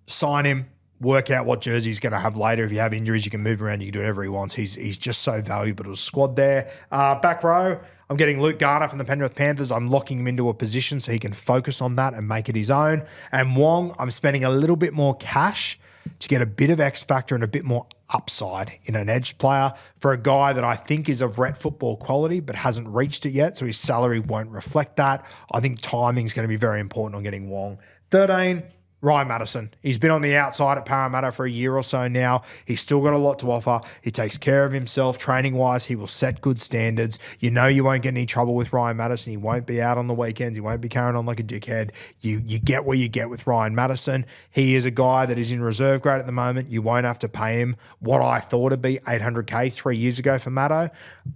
sign him. Work out what jersey he's going to have later. If you have injuries, you can move around. You can do whatever he wants. He's just so valuable to the squad there. Back row, I'm getting Luke Garner from the Penrith Panthers. I'm locking him into a position so he can focus on that and make it his own. And Wong, I'm spending a little bit more cash to get a bit of X factor and a bit more upside in an edge player for a guy that I think is of Rhett football quality but hasn't reached it yet, so his salary won't reflect that. I think timing is going to be very important on getting Wong. 13, Ryan Madison. He's been on the outside at Parramatta for a year or so now. He's still got a lot to offer. He takes care of himself. Training-wise, he will set good standards. You know you won't get any trouble with Ryan Madison. He won't be out on the weekends. He won't be carrying on like a dickhead. You get where you get with Ryan Madison. He is a guy that is in reserve grade at the moment. You won't have to pay him what I thought would be $800K 3 years ago for Maddo.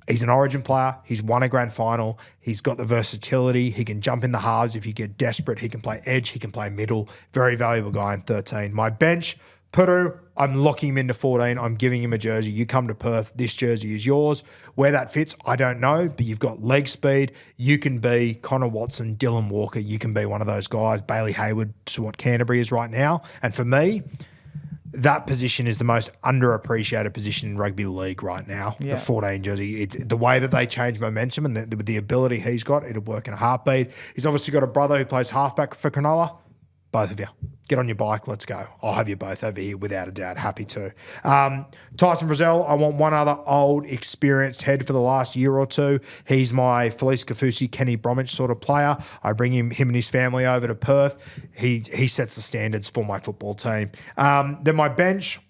He's an Origin player. He's won a grand final. He's got the versatility. He can jump in the halves if you get desperate. He can play edge. He can play middle. Very valuable guy in 13. My bench, Puru, I'm locking him into 14. I'm giving him a jersey. You come to Perth, this jersey is yours. Where that fits, I don't know, but you've got leg speed. You can be Connor Watson, Dylan Walker. You can be one of those guys. Bailey Hayward to what Canterbury is right now. And for me, that position is the most underappreciated position in rugby league right now, the 14 jersey. The way that they change momentum and with the ability he's got, it'll work in a heartbeat. He's obviously got a brother who plays halfback for Cronulla. Both of you, get on your bike, let's go. I'll have you both over here without a doubt. Happy to. Tyson Frizzell, I want one other old, experienced head for the last year or two. He's my Felice Kafusi, Kenny Bromwich sort of player. I bring him and his family over to Perth. He sets the standards for my football team. Then my bench,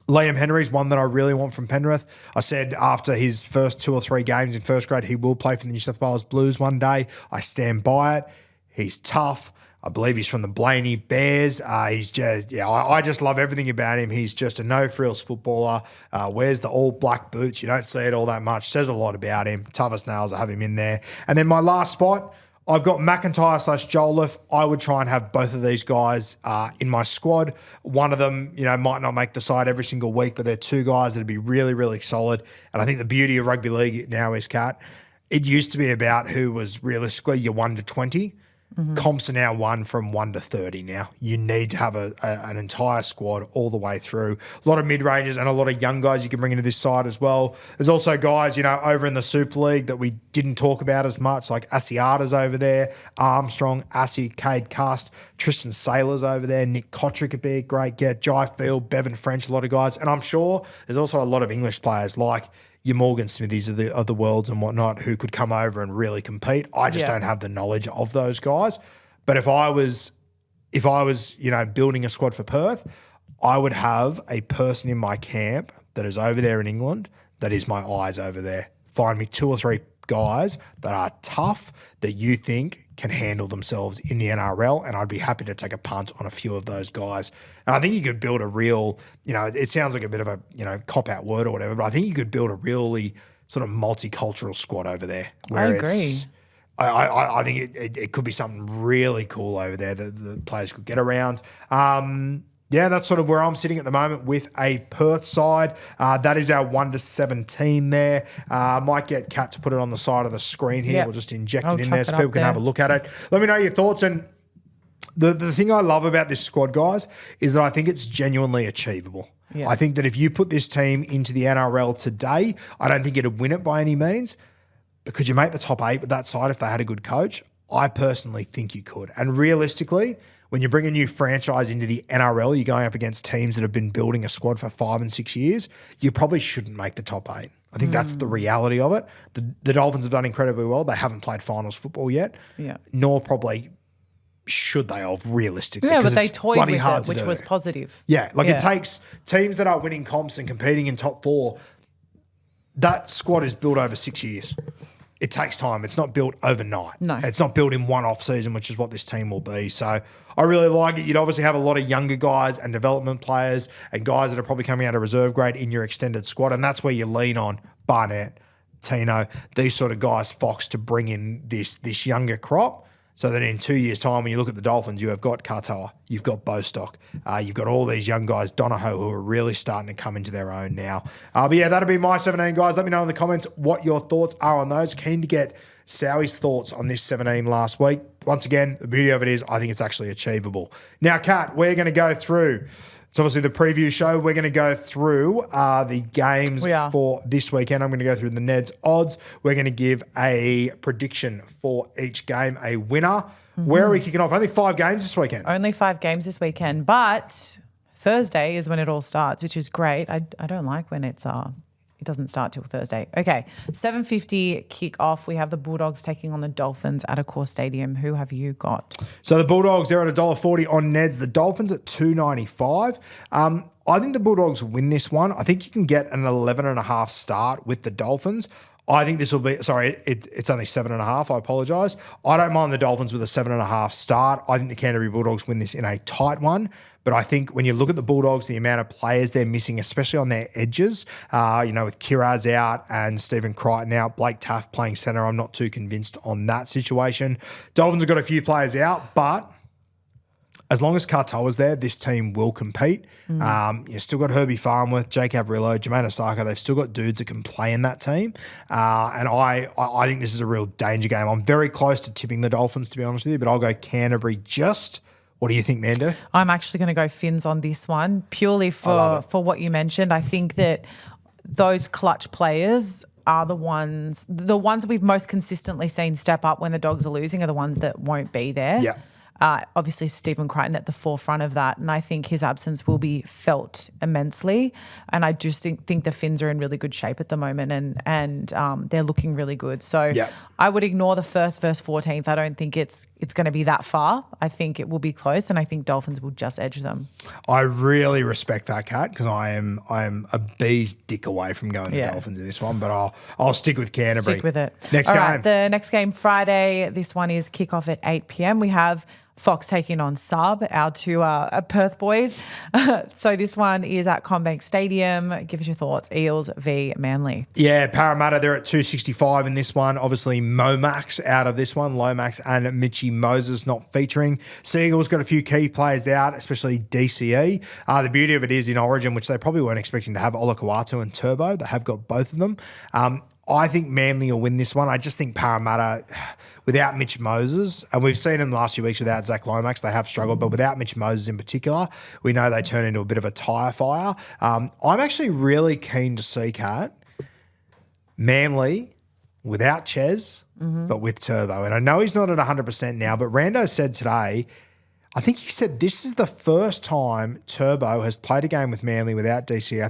Liam Henry's one that I really want from Penrith. I said after his first 2 or 3 games in first grade, he will play for the New South Wales Blues one day. I stand by it. He's tough. I believe he's from the Blaney Bears. I just love everything about him. He's just a no-frills footballer. Wears the all-black boots. You don't see it all that much. Says a lot about him. Tough as nails. I have him in there. And then my last spot, I've got McIntyre/Jolliffe. I would try and have both of these guys in my squad. One of them, might not make the side every single week, but they're two guys that'd be really, really solid. And I think the beauty of rugby league now is, Kat, it used to be about who was realistically your 1 to 20. Comps are now won from 1 to 30 now. You need to have an entire squad all the way through. A lot of mid-rangers and a lot of young guys you can bring into this side as well. There's also guys, over in the Super League that we didn't talk about as much, like Asiata's over there, Armstrong, Assi, Cade Cust, Tristan Saylor's over there, Nick Kotrick could be a great get, Jai Field, Bevan French, a lot of guys. And I'm sure there's also a lot of English players like your Morgan Smithies of the worlds and whatnot who could come over and really compete. I just don't have the knowledge of those guys. But if I was, building a squad for Perth, I would have a person in my camp that is over there in England that is my eyes over there. Find me 2 or 3 guys that are tough that you think can handle themselves in the NRL, and I'd be happy to take a punt on a few of those guys. And I think you could build a real, it sounds like a bit of a, cop-out word or whatever, but I think you could build a really sort of multicultural squad over there. I agree. I think it could be something really cool over there that the players could get around. That's sort of where I'm sitting at the moment with a Perth side. That is our 1 to 17 there. Might get Kat to put it on the side of the screen here. Yep. We'll just inject I'll it in there chuck so it people up can there. have a look at it. Let me know your thoughts. And the thing I love about this squad, guys, is that I think it's genuinely achievable. Yeah. I think that if you put this team into the NRL today, I don't think it'd win it by any means. But could you make the top 8 with that side if they had a good coach? I personally think you could. And realistically, when you bring a new franchise into the NRL, you're going up against teams that have been building a squad for 5 and 6 years, you probably shouldn't make the top 8. I think that's the reality of it. The Dolphins have done incredibly well. They haven't played finals football yet, nor probably should they have realistically. Yeah, but they it's toyed bloody with hard it, to which do. was positive. Yeah, it takes teams that are winning comps and competing in top 4. That squad is built over 6 years. It takes time. It's not built overnight. No. It's not built in one off season, which is what this team will be. So I really like it. You'd obviously have a lot of younger guys and development players and guys that are probably coming out of reserve grade in your extended squad. And that's where you lean on Barnett, Tino, these sort of guys, Fox, to bring in this younger crop. So that in 2 years' time, when you look at the Dolphins, you have got Katoa, you've got Bostock, you've got all these young guys, Donahoe, who are really starting to come into their own now. But yeah, that'll be my 17, guys. Let me know in the comments what your thoughts are on those. Keen to get Sowie's thoughts on this 17 last week. Once again, the beauty of it is I think it's actually achievable. Now, Kat, we're going to go through... It's obviously the preview show. We're going to go through the games for this weekend. I'm going to go through the Neds odds. We're going to give a prediction for each game, a winner. Where are we kicking off? Only 5 games this weekend. Only 5 games this weekend, but Thursday is when it all starts, which is great. I don't like when it doesn't start till Thursday. Okay, 7:50 kick-off. We have the Bulldogs taking on the Dolphins at Accor Stadium. Who have you got? So the Bulldogs, they're at $1.40 on Neds. The Dolphins at $2.95. I think the Bulldogs win this one. I think you can get an 11.5 start with the Dolphins. I think this will be, it's only 7.5. I apologise. I don't mind the Dolphins with a 7.5 start. I think the Canterbury Bulldogs win this in a tight one. But I think when you look at the Bulldogs, the amount of players they're missing, especially on their edges, with Kiraz out and Stephen Crichton out, Blake Taft playing centre, I'm not too convinced on that situation. Dolphins have got a few players out, but as long as Katoa's there, this team will compete. You've still got Herbie Farnworth, Jake Averillo, Jermaine Osaka. They've still got dudes that can play in that team. And I think this is a real danger game. I'm very close to tipping the Dolphins, to be honest with you, but I'll go Canterbury just. What do you think, Mando? I'm actually going to go Finns on this one, purely for what you mentioned. I think that those clutch players are the ones we've most consistently seen step up when the Dogs are losing are the ones that won't be there. Yeah. Obviously, Stephen Crichton at the forefront of that, and I think his absence will be felt immensely. And I just think the Finns are in really good shape at the moment, and they're looking really good. So I would ignore the 1st versus 14th. I don't think it's going to be that far. I think it will be close, and I think Dolphins will just edge them. I really respect that, Kat, because I am a bee's dick away from going to Dolphins in this one, but I'll stick with Canterbury. Stick with it. Next All game. Right, the next game Friday. This one is kickoff at 8 p.m. We have Fox taking on Sub, our 2 Perth boys. So this one is at CommBank Stadium. Give us your thoughts. Eels v Manly. Yeah, Parramatta, they're at 265 in this one. Obviously, Momax out of this one. Lomax and Mitchie Moses not featuring. Seagulls got a few key players out, especially DCE. The beauty of it is in Origin, which they probably weren't expecting to have, Olakawatu and Turbo. They have got both of them. I think Manly will win this one. I just think Parramatta, without Mitch Moses, and we've seen him the last few weeks without Zach Lomax, they have struggled, but without Mitch Moses in particular, we know they turn into a bit of a tyre fire. I'm actually really keen to see, Kat, Manly without Ches, but with Turbo. And I know he's not at 100% now, but Rando said today, I think he said this is the first time Turbo has played a game with Manly without DCE. I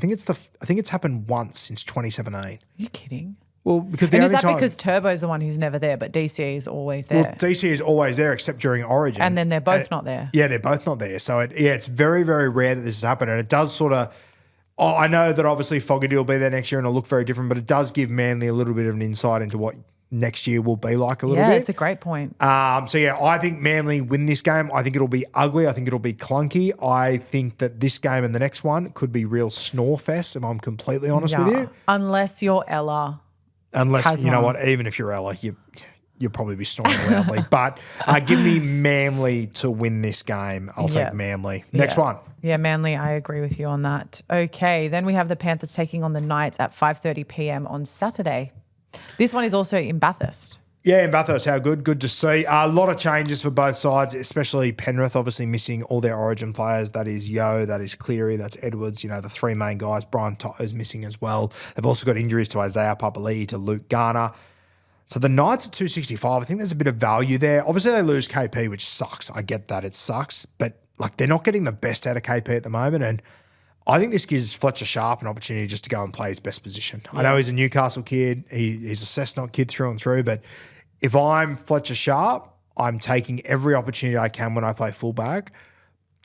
think it's happened once since 2017. Are you kidding? Well, because and is that because Turbo's the one who's never there, but DCE is always there? Well, DCE is always there except during Origin. And then they're both not there. Yeah, they're both not there. So, it's very, very rare that this has happened. And it does sort of – I know that obviously Fogarty will be there next year and it'll look very different, but it does give Manly a little bit of an insight into what next year will be like a little bit. Yeah, it's a great point. I think Manly win this game. I think it'll be ugly. I think it'll be clunky. I think that this game and the next one could be real snore fest, if I'm completely honest with you. Unless you're Ella. Unless, Kazma. you know what, even if you're Ella, you'll probably be snoring loudly. But give me Manly to win this game. I'll take Manly. Next one. Yeah, Manly, I agree with you on that. Okay, then we have the Panthers taking on the Knights at 5:30 p.m. on Saturday. This one is also in Bathurst. Yeah, in Bathurst, how good. Good to see. A lot of changes for both sides, especially Penrith obviously missing all their Origin players. That is Yeo, that is Cleary, that's Edwards, the three main guys. Brian To'o's missing as well. They've also got injuries to Isaiah Papali'i, to Luke Garner. So the Knights at 265, I think there's a bit of value there. Obviously, they lose KP, which sucks. I get that. It sucks. But, they're not getting the best out of KP at the moment. And I think this gives Fletcher Sharp an opportunity just to go and play his best position. Yeah. I know he's a Newcastle kid. He's a Cessnock kid through and through. But if I'm Fletcher Sharp, I'm taking every opportunity I can when I play fullback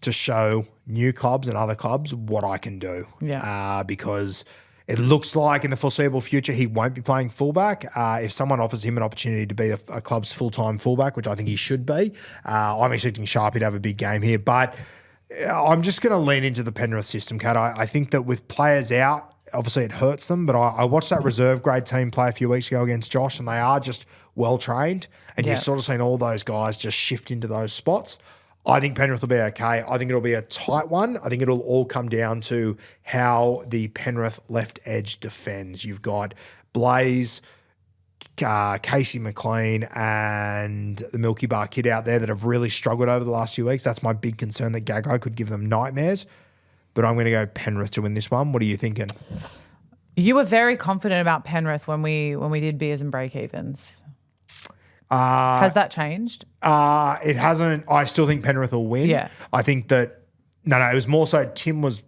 to show new clubs and other clubs what I can do. Yeah. Because it looks like in the foreseeable future he won't be playing fullback. If someone offers him an opportunity to be a club's full-time fullback, which I think he should be, I'm expecting Sharpie to have a big game here. But I'm just going to lean into the Penrith system, Kat. I think that with players out, obviously it hurts them, but I watched that reserve grade team play a few weeks ago against Josh, and they are just well-trained, and you've sort of seen all those guys just shift into those spots. I think Penrith will be okay. I think it'll be a tight one. I think it'll all come down to how the Penrith left edge defends. You've got Blaze, Casey McLean, and the Milky Bar kid out there that have really struggled over the last few weeks. That's my big concern, that Gaggo could give them nightmares. But I'm going to go Penrith to win this one. What are you thinking? You were very confident about Penrith when we did beers and break-evens. Has that changed? It hasn't. I still think Penrith will win. Yeah. I think that no, it was more so Tim was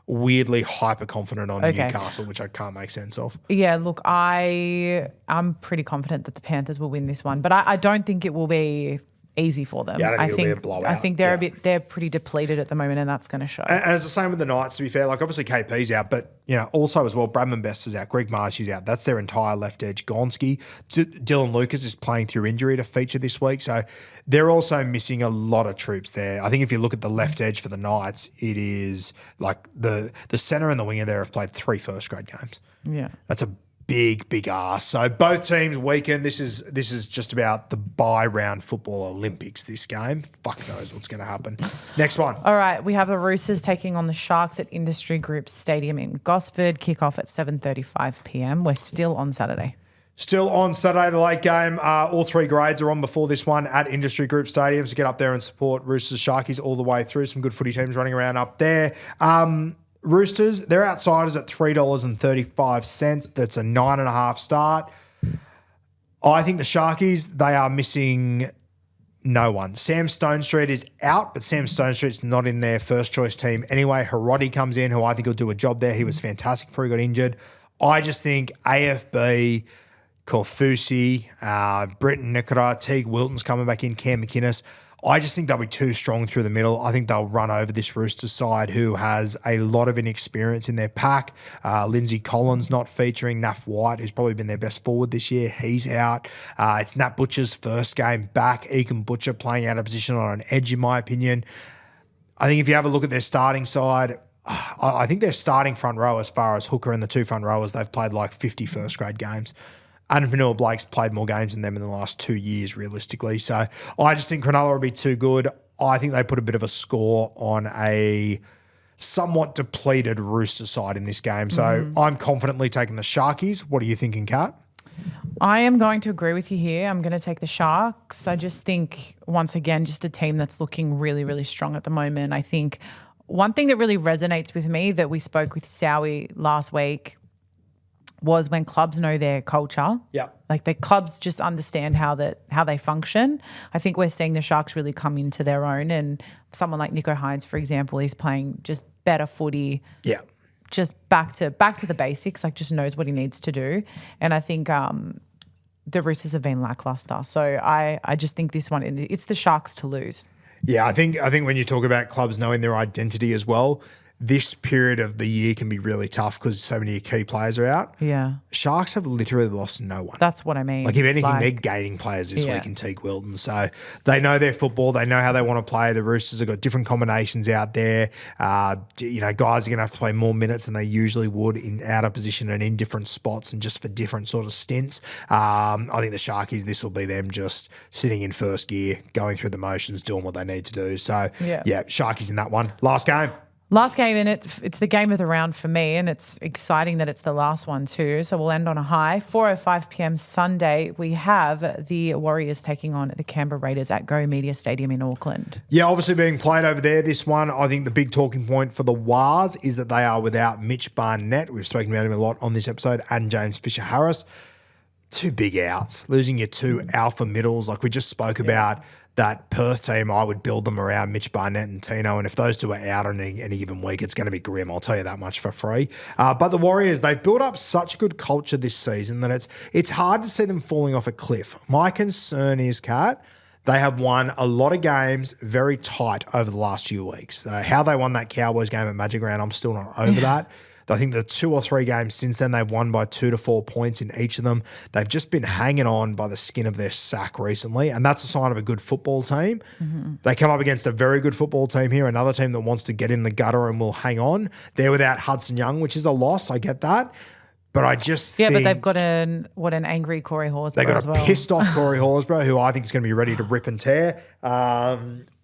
weirdly hyper confident on Newcastle, which I can't make sense of. Yeah, look, I'm pretty confident that the Panthers will win this one, but I don't think it will be easy for them. Yeah, I don't think it'll be a blowout. I think they're pretty depleted at the moment, and that's going to show. And it's the same with the Knights, to be fair. Obviously KP's out, but also as well, Bradman Best is out, Greg Marshy's out. That's their entire left edge. Gonski, Dylan Lucas is playing through injury to feature this week, so they're also missing a lot of troops there. I think if you look at the left edge for the Knights, it is the centre and the winger there have played 3 first grade games. Yeah, that's a big ask. So both teams weaken. This is just about the bye-round football Olympics, this game. Fuck knows what's going to happen. Next one. All right, we have the Roosters taking on the Sharks at Industry Group Stadium in Gosford. Kickoff at 7:35 p.m. We're still on Saturday. Still on Saturday, the late game. All 3 grades are on before this one at Industry Group Stadium. So get up there and support Roosters Sharkies all the way through. Some good footy teams running around up there. Roosters, they're outsiders at $3.35. That's a 9.5 start. I think the Sharkies, they are missing no one. Sam Stonestreet is out, but Sam Stonestreet's not in their first choice team anyway. Hiroti comes in, who I think will do a job there. He was fantastic before he got injured. I just think AFB, Korfusi, Britton Nikora, Teague Wilton's coming back in, Cam McInnes. I just think they'll be too strong through the middle. I think they'll run over this Roosters side who has a lot of inexperience in their pack. Lindsay Collins not featuring. Naf White, who's probably been their best forward this year, he's out. It's Nat Butcher's first game back. Egan Butcher playing out of position on an edge, in my opinion. I think if you have a look at their starting side, I think their starting front row, as far as Hooker and the 2 front rowers, they've played 50 first grade games. Adam Vanilla-Blake's played more games than them in the last 2 years, realistically. So I just think Cronulla will be too good. I think they put a bit of a score on a somewhat depleted Rooster side in this game. So I'm confidently taking the Sharkies. What are you thinking, Kat? I am going to agree with you here. I'm going to take the Sharks. I just think, once again, just a team that's looking really, really strong at the moment. I think one thing that really resonates with me that we spoke with Sowie last week was when clubs know their culture. Yeah. Like the clubs just understand how they function. I think we're seeing the Sharks really come into their own, and someone like Nico Hines, for example, he's playing just better footy. Yeah. Just back to the basics, like just knows what he needs to do. And I think the Roosters have been lackluster. So I just think this one, it's the Sharks to lose. Yeah, I think when you talk about clubs knowing their identity as well, this period of the year can be really tough because so many key players are out. Yeah. Sharks have literally lost no one. That's what I mean. Like, if anything, they're gaining players this week in Teague Wilton. So they know their football. They know how they want to play. The Roosters have got different combinations out there. Guys are going to have to play more minutes than they usually would in out of position and in different spots and just for different sort of stints. I think the Sharkies, this will be them just sitting in first gear, going through the motions, doing what they need to do. So, Sharkies in that one. Last game. Last game, and it's the game of the round for me, and it's exciting that it's the last one too. So we'll end on a high. 4:05 p.m. Sunday, we have the Warriors taking on the Canberra Raiders at Go Media Stadium in Auckland. Yeah, obviously being played over there, this one. I think the big talking point for the Wars is that they are without Mitch Barnett. We've spoken about him a lot on this episode, and James Fisher-Harris. Two big outs. Losing your two alpha middles, like we just spoke about. That Perth team, I would build them around Mitch Barnett and Tino, and if those two are out on any given week, it's going to be grim. I'll tell you that much for free. But the Warriors, they've built up such good culture this season that it's hard to see them falling off a cliff. My concern is, Kat, they have won a lot of games very tight over the last few weeks. How they won that Cowboys game at Magic Round, I'm still not over that. I think the 2 or 3 games since then, they've won by 2 to 4 points in each of them. They've just been hanging on by the skin of their sack recently, and that's a sign of a good football team. Mm-hmm. They come up against a very good football team here, another team that wants to get in the gutter and will hang on. They're without Hudson Young, which is a loss. I get that. But I just think... but they've got an angry Corey Horsburgh as well. They've got a pissed off Corey Horsburgh, who I think is going to be ready to rip and tear.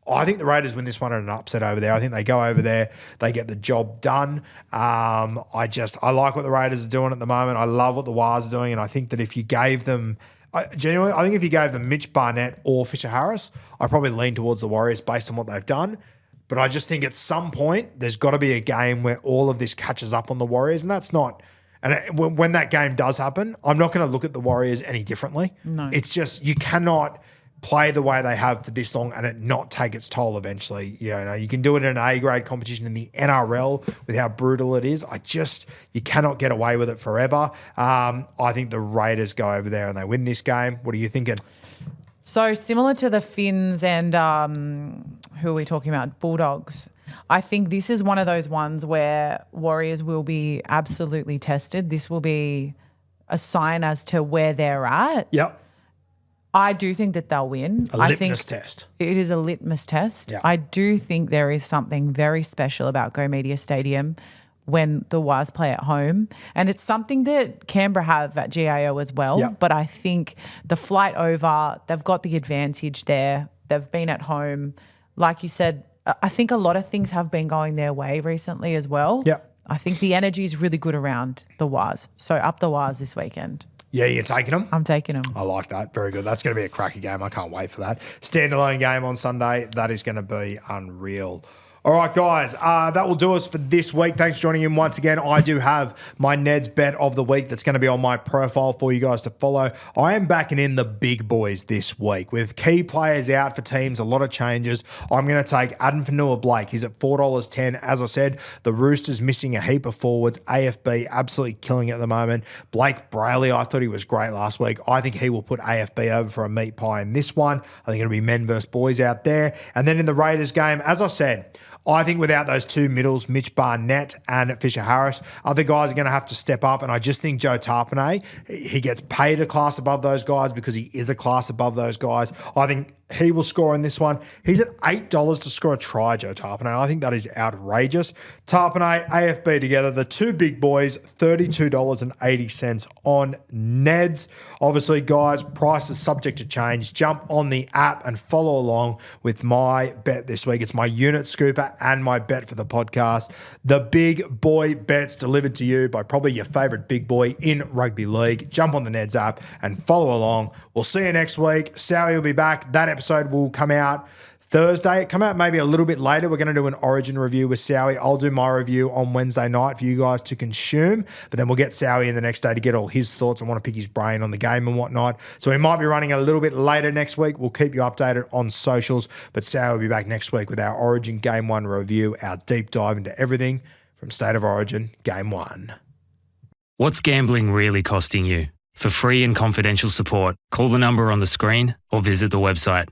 I think the Raiders win this one at an upset over there. I think they go over there, they get the job done. I like what the Raiders are doing at the moment. I love what the Wars are doing, and I think that if you gave them, genuinely, I think if you gave them Mitch Barnett or Fisher Harris, I probably lean towards the Warriors based on what they've done. But I just think at some point there's got to be a game where all of this catches up on the Warriors, and that's not. And when that game does happen, I'm not going to look at the Warriors any differently. No, it's just you cannot play the way they have for this long and it not take its toll eventually. You can do it in an A-grade competition in the NRL with how brutal it is. You cannot get away with it forever. I think the Raiders go over there and they win this game. What are you thinking? So similar to the Finns and who are we talking about? Bulldogs. I think this is one of those ones where Warriors will be absolutely tested. This will be a sign as to where they're at. Yep. I do think that they'll win. A litmus test. It is a litmus test. Yeah. I do think there is something very special about Go Media Stadium when the Wars play at home. And it's something that Canberra have at GIO as well. Yeah. But I think the flight over, they've got the advantage there. They've been at home. Like you said, I think a lot of things have been going their way recently as well. Yeah. I think the energy is really good around the Wars. So up the Wars this weekend. Yeah, you're taking them? I'm taking them. I like that. Very good. That's going to be a cracker game. I can't wait for that. Standalone game on Sunday. That is going to be unreal. All right, guys, that will do us for this week. Thanks for joining in once again. I do have my Ned's Bet of the Week that's going to be on my profile for you guys to follow. I am backing in the big boys this week with key players out for teams, a lot of changes. I'm going to take Adam Fanua-Blake. He's at $4.10. As I said, the Roosters missing a heap of forwards. AFB absolutely killing it at the moment. Blake Brayley, I thought he was great last week. I think he will put AFB over for a meat pie in this one. I think it'll be men versus boys out there. And then in the Raiders game, as I said, I think without those two middles, Mitch Barnett and Fisher Harris, other guys are going to have to step up. And I just think Joe Tarpanay, he gets paid a class above those guys because he is a class above those guys. I think he will score in this one. He's at $8 to score a try, Joe Tarpanay. I think that is outrageous. Tarpanay, AFB together, the two big boys, $32.80 on Neds. Obviously, guys, price is subject to change. Jump on the app and follow along with my bet this week. It's my unit scooper and my bet for the podcast. The big boy bets delivered to you by probably your favourite big boy in rugby league. Jump on the Neds app and follow along. We'll see you next week. Sowie will be back. That episode will come out Thursday. It come out maybe a little bit later. We're going to do an Origin review with Sowie. I'll do my review on Wednesday night for you guys to consume, but then we'll get Sowie in the next day to get all his thoughts. I want to pick his brain on the game and whatnot. So we might be running a little bit later next week. We'll keep you updated on socials, but Sowie will be back next week with our Origin Game 1 review, our deep dive into everything from State of Origin Game 1. What's gambling really costing you? For free and confidential support, call the number on the screen or visit the website